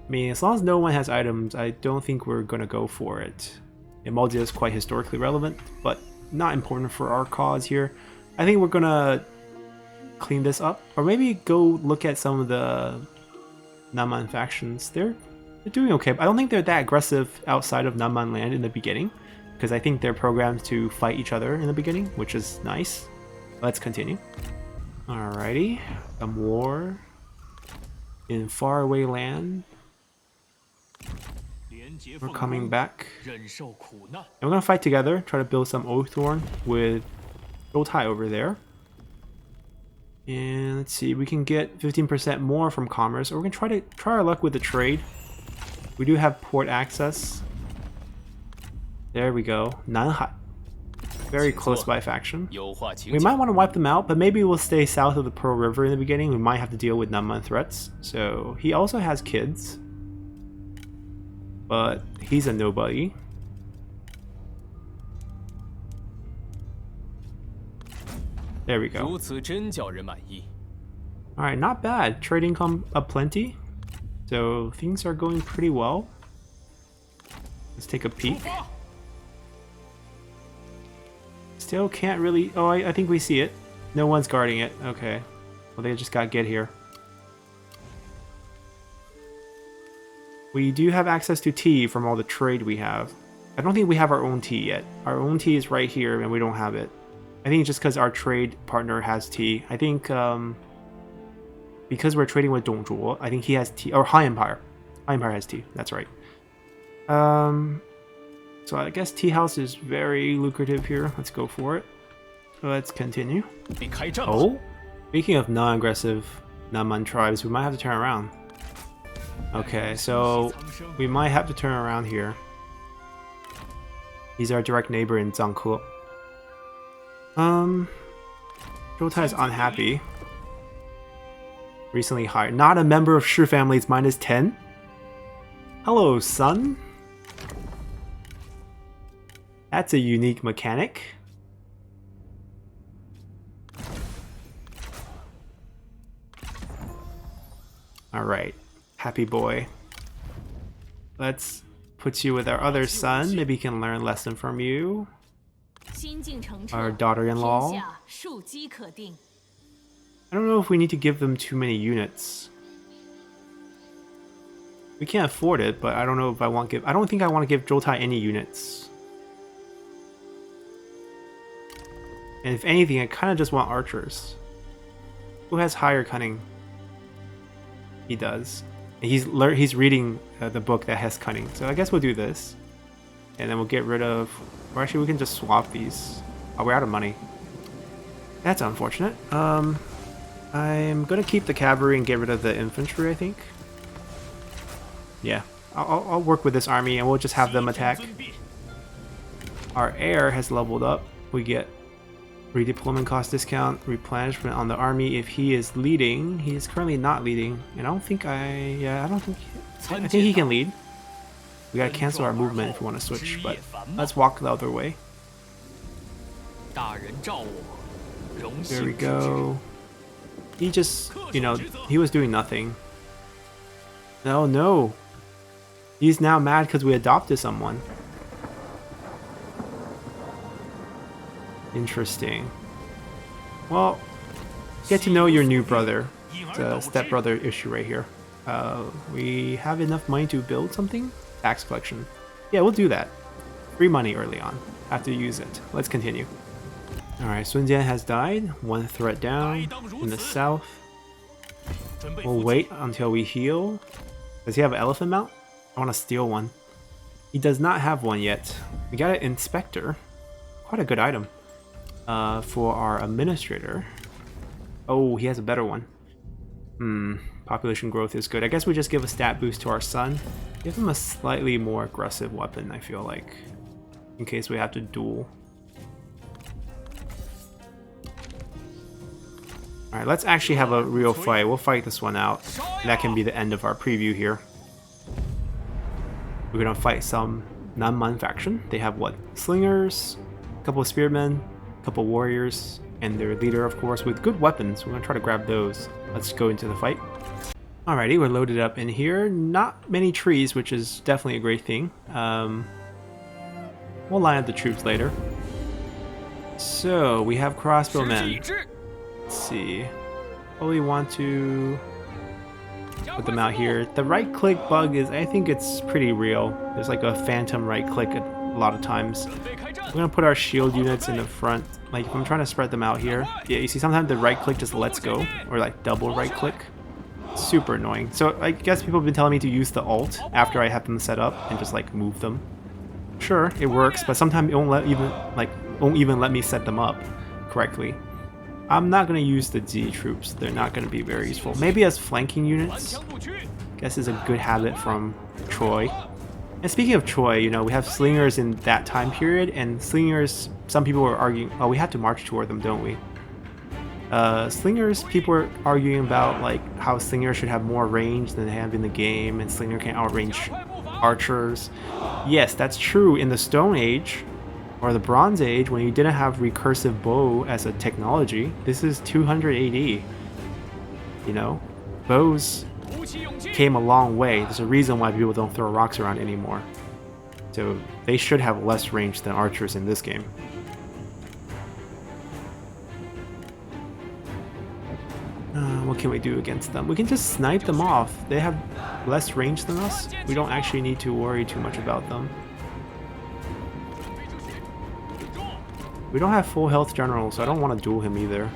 I mean, as long as no one has items, I don't think we're gonna go for it. And multi is quite historically relevant, but not important for our cause here. I think we're gonna clean this up, or maybe go look at some of the Nanman factions. They're doing okay, but I don't think they're that aggressive outside of Nanman land in the beginning, because I think they're programmed to fight each other in the beginning, which is nice. Let's continue. Alrighty, some war in faraway land. We're coming back. And we're gonna fight together, try to build some Oaththorn with Zhou over there. And let's see, we can get 15% more from commerce, or we're gonna try our luck with the trade. We do have port access. There we go. Nanhai. Very close by faction. We might want to wipe them out, but maybe we'll stay south of the Pearl River in the beginning. We might have to deal with Nanman threats. So he also has kids, but he's a nobody. There we go. Alright, not bad. Trade income aplenty. So things are going pretty well. Let's take a peek. Still can't really... Oh, I think we see it. No one's guarding it. Okay. Well, they just gotta get here. We do have access to tea from all the trade we have. I don't think we have our own tea yet. Our own tea is right here, and we don't have it. I think just because our trade partner has tea. I think because we're trading with Dongzhuo, I think he has tea. Or Han Empire. Han Empire has tea. That's right. So I guess tea house is very lucrative here. Let's go for it. Let's continue. Oh, speaking of non-aggressive Nanman tribes, we might have to turn around. Okay, so we might have to turn around here. He's our direct neighbor in Zhangke. Zhou is unhappy. Recently hired. Not a member of Shi family's -10. Hello, son. That's a unique mechanic. Alright, happy boy. Let's put you with our other son. Maybe he can learn a lesson from you. Our daughter-in-law. I don't know if we need to give them too many units. We can't afford it, but I don't know if I want to give... I don't think I want to give Zhou any units. And if anything, I kind of just want archers. Who has higher cunning? He does. And he's reading the book that has cunning. So I guess we'll do this. And then we'll get rid of... Or actually, we can just swap these. Oh, we're out of money. That's unfortunate. I'm gonna keep the cavalry and get rid of the infantry, I think. Yeah, I'll work with this army and we'll just have them attack. Our heir has leveled up. We get redeployment cost discount, replenishment on the army if he is leading. He is currently not leading, and I think he can lead. We gotta cancel our movement if we want to switch, but let's walk the other way. There we go. He just, you know, he was doing nothing. Oh no. He's now mad because we adopted someone. Interesting. Well, get to know your new brother. It's a stepbrother issue right here. We have enough money to build something? Tax collection. Yeah, we'll do that. Free money early on. Have to use it. Let's continue. Alright, Sun Jian has died. One threat down in the south. We'll wait until we heal. Does he have an elephant mount? I want to steal one. He does not have one yet. We got an inspector. Quite a good item. For our administrator. Oh, he has a better one. Population growth is good. I guess we just give a stat boost to our son. Give him a slightly more aggressive weapon, I feel like. In case we have to duel. Alright, let's actually have a real fight. We'll fight this one out. That can be the end of our preview here. We're gonna fight some Nanman faction. They have what? Slingers, a couple of spearmen, a couple of warriors, and their leader, of course, with good weapons. We're gonna try to grab those. Let's go into the fight. Alrighty, we're loaded up in here. Not many trees, which is definitely a great thing. We'll line up the troops later. So we have crossbowmen. Let's see. Probably want to put them out here. The right click bug is, I think it's pretty real. There's like a phantom right click a lot of times. We're gonna put our shield units in the front. Like if I'm trying to spread them out here, yeah, you see sometimes the right click just lets go, or like double right click. Super annoying. So I guess people have been telling me to use the alt after I have them set up and just like move them. Sure, it works, but sometimes it won't even let me set them up correctly. I'm not gonna use the Z troops. They're not gonna be very useful. Maybe as flanking units. Guess is a good habit from Troy. And speaking of Troy, you know, we have slingers in that time period, and slingers, some people were arguing, oh, we have to march toward them, don't we? Slingers, people were arguing about like how slingers should have more range than they have in the game, and slinger can outrange archers. Yes, that's true in the Stone Age or the Bronze Age when you didn't have recursive bow as a technology. This is 200 AD. You know, bows came a long way. There's a reason why people don't throw rocks around anymore. So they should have less range than archers in this game. What can we do against them? We can just snipe them off. They have less range than us. We don't actually need to worry too much about them. We don't have full health general, so I don't want to duel him either.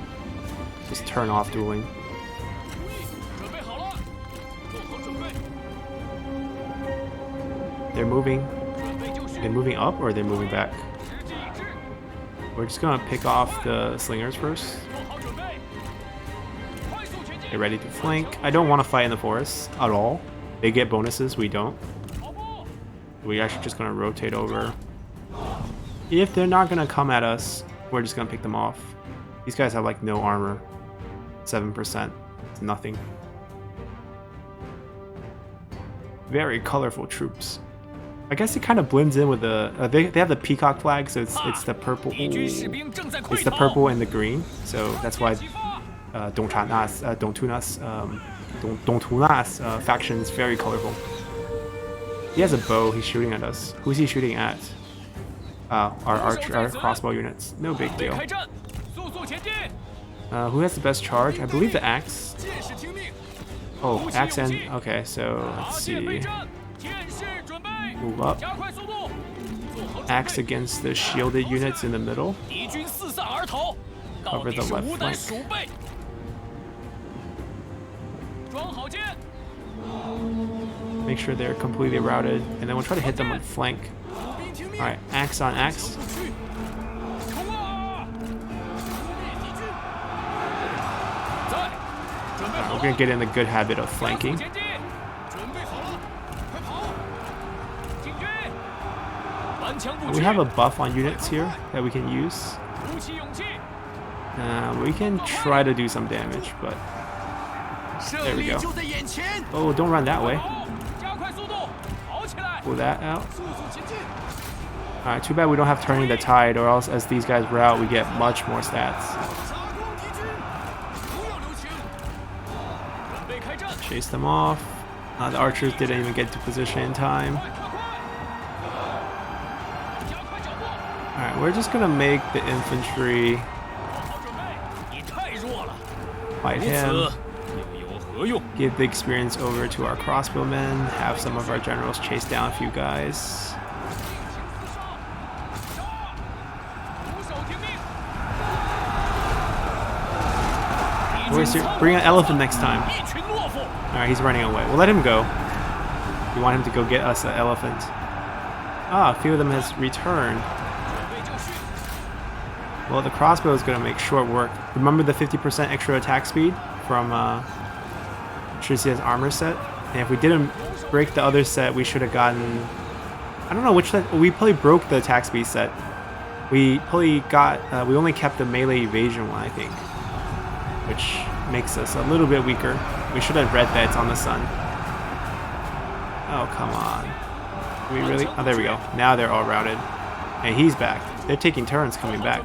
Just turn off dueling. They're moving. They're moving up or they're moving back? We're just gonna pick off the slingers first. Get ready to flank. I don't want to fight in the forest at all. They get bonuses, we don't. We're actually just gonna rotate over. If they're not gonna come at us, we're just gonna pick them off. These guys have like no armor. 7%. It's nothing. Very colorful troops. I guess it kind of blends in with the they have the peacock flag, so it's the purple. Ooh, it's the purple and the green, so that's why Dongtunas faction is very colorful. He has a bow. He's shooting at us. Who's he shooting at? Our crossbow units. No big deal. Who has the best charge? I believe the axe. Oh, axe and okay. So let's see. Move up. Axe against the shielded units in the middle. Cover the left flank. Make sure they're completely routed, and then we'll try to hit them on flank. Alright, axe on axe. We're gonna get in the good habit of flanking. We have a buff on units here that we can use. We can try to do some damage, but there we go. Oh, don't run that way. Pull that out. Alright, too bad we don't have turning the tide, or else as these guys route, we get much more stats. Chase them off. The archers didn't even get to position in time. Alright, we're just gonna make the infantry fight him. Give the experience over to our crossbowmen. Have some of our generals chase down a few guys. Bring an elephant next time. Alright, he's running away. We'll let him go. We want him to go get us an elephant. Ah, a few of them has returned. Well, the crossbow is going to make short work. Remember the 50% extra attack speed from Shi Xie's armor set? And if we didn't break the other set, we should have gotten... I don't know which set. We probably broke the attack speed set. We probably got... we only kept the melee evasion one, I think. Which makes us a little bit weaker. We should have read that it's on the sun. Oh, come on. Do we really... Oh, there we go. Now they're all routed. And he's back. They're taking turns coming back.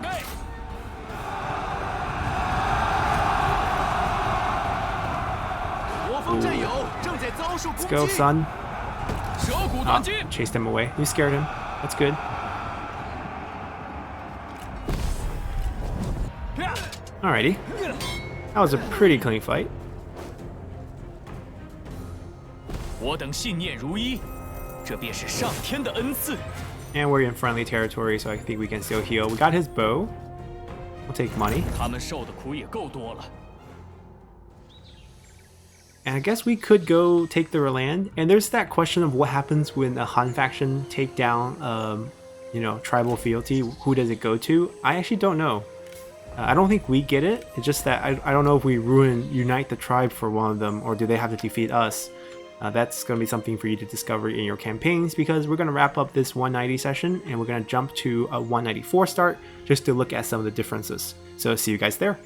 Ooh. Let's go, son. Oh, chased him away. We scared him. That's good. Alrighty. That was a pretty clean fight. 我等信念如一，这便是上天的恩赐。 And we're in friendly territory, so I think we can still heal. We got his bow. We'll take money. 他们受的苦也够多了。 And I guess we could go take their land. And there's that question of what happens when a Han faction take down, tribal fealty. Who does it go to? I actually don't know. I don't think we get it. It's just that I don't know if we unite the tribe for one of them, or do they have to defeat us? That's going to be something for you to discover in your campaigns, because we're going to wrap up this 190 session and we're going to jump to a 194 start just to look at some of the differences. So see you guys there.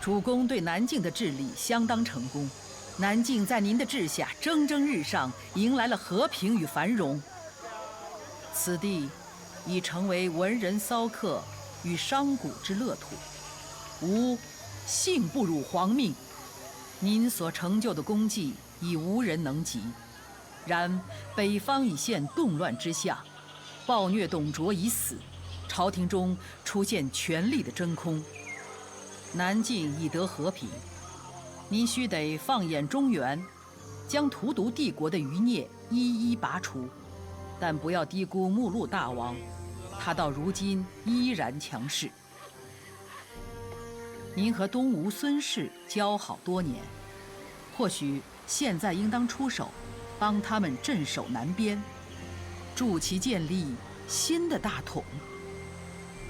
主公对南境的治理相当成功，南境在您的治下蒸蒸日上，迎来了和平与繁荣。此地已成为文人骚客与商贾之乐土，吾幸不辱皇命。您所成就的功绩已无人能及，然北方已陷动乱之下，暴虐董卓已死，朝廷中出现权力的真空。南境已得和平，您须得放眼中原，将荼毒帝国的余孽一一拔除，但不要低估目录大王，他到如今依然强势。您和东吴孙氏交好多年，或许现在应当出手，帮他们镇守南边，助其建立新的大统。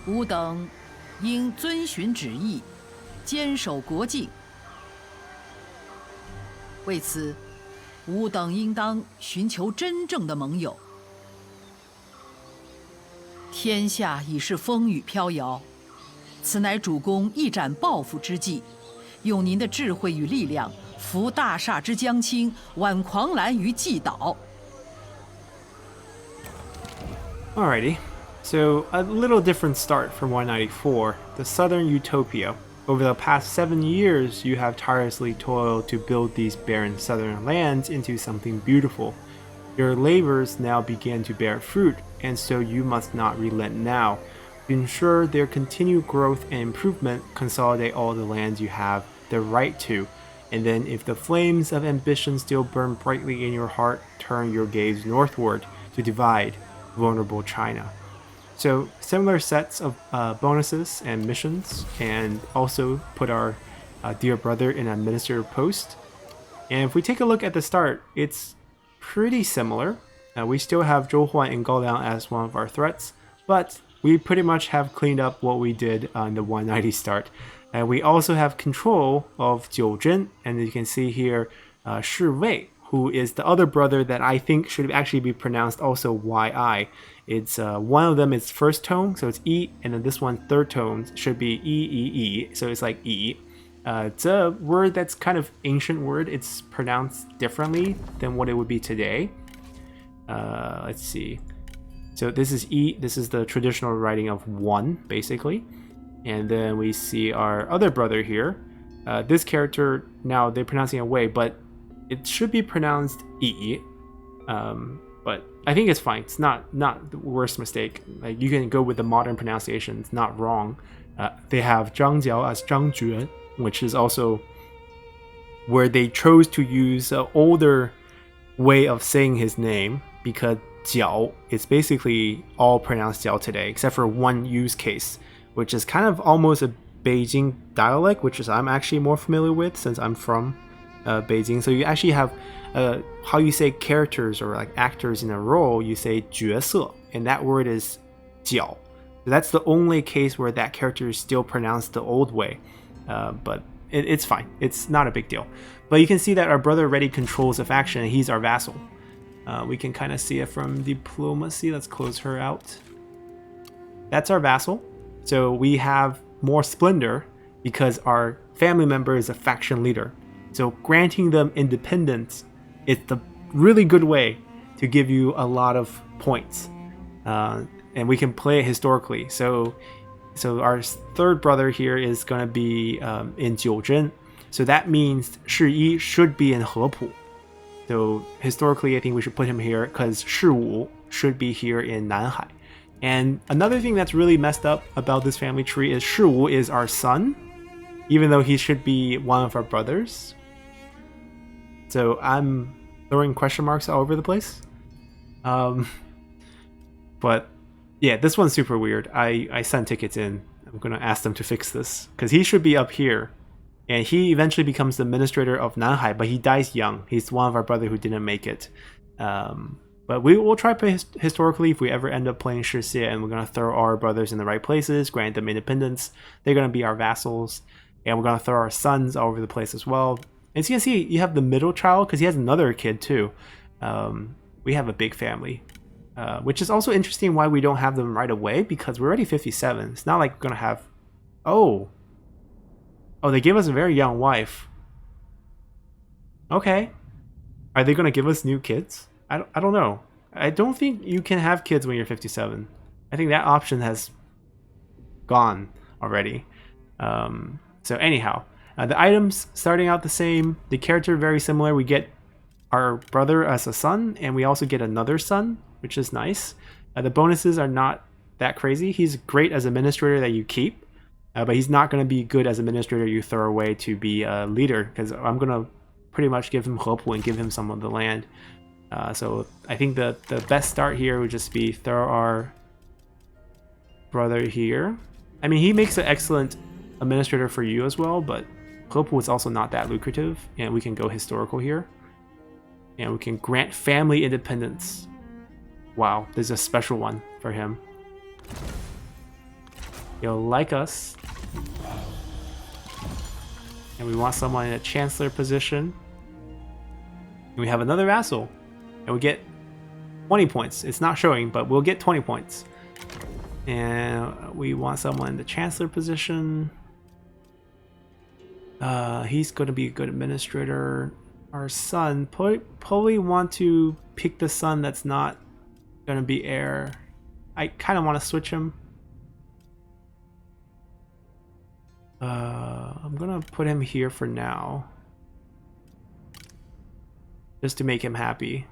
吾等应遵循旨意，坚守国境。为此，吾等应当寻求真正的盟友。天下已是风雨飘摇，此乃主公一展抱负之计，用您的智慧与力量，扶大厦之将倾，挽狂澜于既倒。 Alrighty, so a little different start from 194, the Southern Utopia. Over the past 7 years, you have tirelessly toiled to build these barren southern lands into something beautiful. Your labors now begin to bear fruit, and so you must not relent now. To ensure their continued growth and improvement, consolidate all the lands you have the right to, and then if the flames of ambition still burn brightly in your heart, turn your gaze northward to divide vulnerable China. So similar sets of bonuses and missions, and also put our dear brother in an administrative post. And if we take a look at the start, it's pretty similar. We still have Zhou Huan and Gao Liang as one of our threats, but we pretty much have cleaned up what we did on the 190 start. And we also have control of Jiuzhen, and you can see here Shi Wei, who is the other brother that I think should actually be pronounced also YI. It's one of them is first tone, so it's E, and then this one third tone should be E, so it's like E. It's a word that's kind of ancient word. It's pronounced differently than what it would be today. Let's see. So this is E, this is the traditional writing of 1, basically. And then we see our other brother here. This character, now they're pronouncing it way, but it should be pronounced E. But I think it's fine. It's not the worst mistake. Like, you can go with the modern pronunciation. It's not wrong. They have Zhang Jiao as Zhang Jue, which is also where they chose to use an older way of saying his name, because Jiao is basically all pronounced Jiao today, except for one use case, which is kind of almost a Beijing dialect, which is I'm actually more familiar with since I'm from Beijing. So you actually have how you say characters or like actors in a role, you say 角色, and that word is 角. So that's the only case where that character is still pronounced the old way, but it's fine. It's not a big deal. But you can see that our brother already controls a faction, and he's our vassal. We can kind of see it from diplomacy. Let's close her out. That's our vassal. So we have more splendor because our family member is a faction leader. So granting them independence is the really good way to give you a lot of points. And we can play it historically. So our third brother here is going to be in Jiuzhen. So that means Shi Yi should be in Hepu. So historically, I think we should put him here because Shi Wu should be here in Nanhai. And another thing that's really messed up about this family tree is Shi Wu is our son, even though he should be one of our brothers. So I'm throwing question marks all over the place. But yeah, this one's super weird. I sent tickets in. I'm gonna ask them to fix this because he should be up here, and he eventually becomes the administrator of Nanhai, but he dies young. He's one of our brother who didn't make it. But we will try play historically if we ever end up playing Shi Xie, and we're gonna throw our brothers in the right places, grant them independence. They're gonna be our vassals, and we're gonna throw our sons all over the place as well. And so you can see you have the middle child because he has another kid too. We have a big family. Which is also interesting why we don't have them right away, because we're already 57. It's not like we're gonna have... Oh, they gave us a very young wife. Okay. Are they gonna give us new kids? I don't know. I don't think you can have kids when you're 57. I think that option has gone already. So anyhow, the items starting out the same. The character very similar. We get our brother as a son, and we also get another son, which is nice. The bonuses are not that crazy. He's great as administrator that you keep, but he's not going to be good as administrator you throw away to be a leader, because I'm going to pretty much give him Hepu and give him some of the land. So I think the best start here would just be throw our brother here. I mean, he makes an excellent administrator for you as well, but Hepu is also not that lucrative, and we can go historical here. And we can grant family independence. Wow, there's a special one for him. He'll like us. And we want someone in a chancellor position. And we have another vassal. And we get 20 points. It's not showing, but we'll get 20 points. And we want someone in the chancellor position. He's going to be a good administrator. Our son, probably want to pick the son that's not going to be heir. I kind of want to switch him. I'm going to put him here for now, just to make him happy.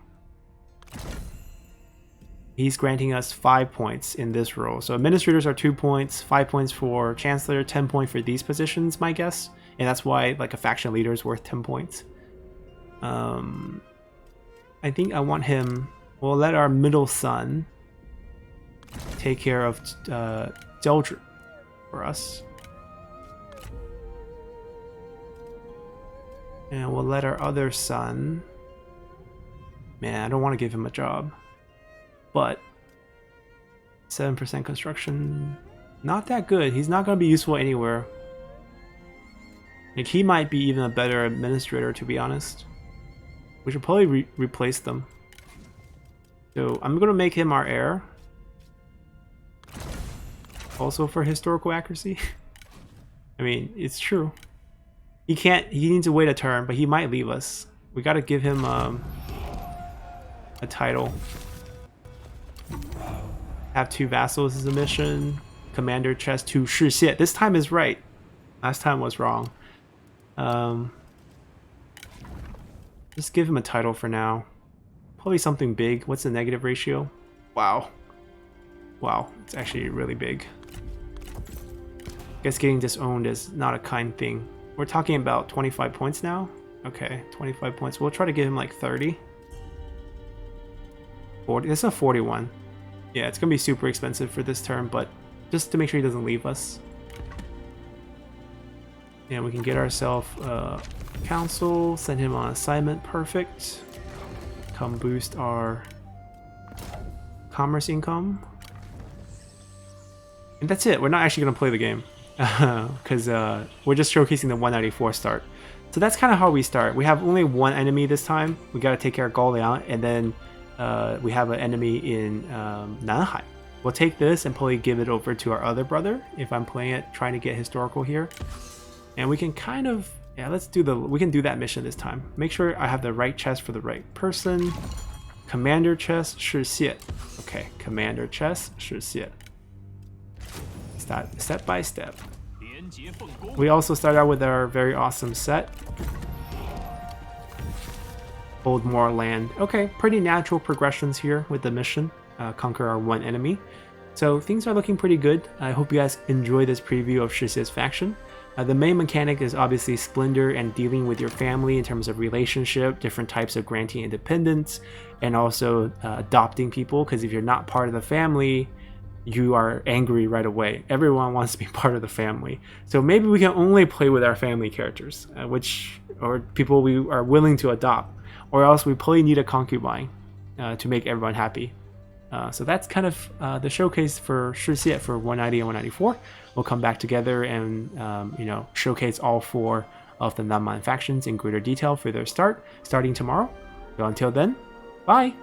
He's granting us 5 points in this role. So administrators are 2 points, 5 points for chancellor, 10 points for these positions, my guess. And that's why like a faction leader is worth 10 points. I think I want him... We'll let our middle son take care of Zeldr for us. And we'll let our other son... Man, I don't want to give him a job. But 7% construction... Not that good. He's not going to be useful anywhere. Like, he might be even a better administrator, to be honest. We should probably replace them. So I'm going to make him our heir. Also for historical accuracy. I mean, it's true. He needs to wait a turn, but he might leave us. We got to give him a title. Have 2 vassals as a mission. Commander chest to Shi Xie. This time is right. Last time was wrong. Just give him a title for now. Probably something big. What's the negative ratio? Wow. Wow, it's actually really big. Guess getting disowned is not a kind thing. We're talking about 25 points now? Okay, 25 points. We'll try to give him like 30. 40. This is a 41. Yeah, it's gonna be super expensive for this turn, but just to make sure he doesn't leave us. And we can get ourselves council, send him on assignment. Perfect. Come boost our commerce income. And that's it. We're not actually going to play the game because we're just showcasing the 194 start. So that's kind of how we start. We have only one enemy this time. We got to take care of Goliath, and then we have an enemy in Nanhai. We'll take this and probably give it over to our other brother if I'm playing it, trying to get historical here. And we can kind of, yeah, we can do that mission this time. Make sure I have the right chest for the right person. Commander chest, Shi Xie. Okay, commander chest, Shi Xie. Step by step. We also start out with our very awesome set. Hold more land. Okay, pretty natural progressions here with the mission. Conquer our one enemy. So things are looking pretty good. I hope you guys enjoy this preview of Shi Xie's faction. The main mechanic is obviously Splendor and dealing with your family in terms of relationship, different types of granting independence, and also adopting people, because if you're not part of the family, you are angry right away. Everyone wants to be part of the family. So maybe we can only play with our family characters, or people we are willing to adopt, or else we probably need a concubine to make everyone happy. So that's kind of the showcase for Shi Xie for 190 and 194. We'll come back together and showcase all 4 of the Nanman factions in greater detail for their starting tomorrow. So until then, bye!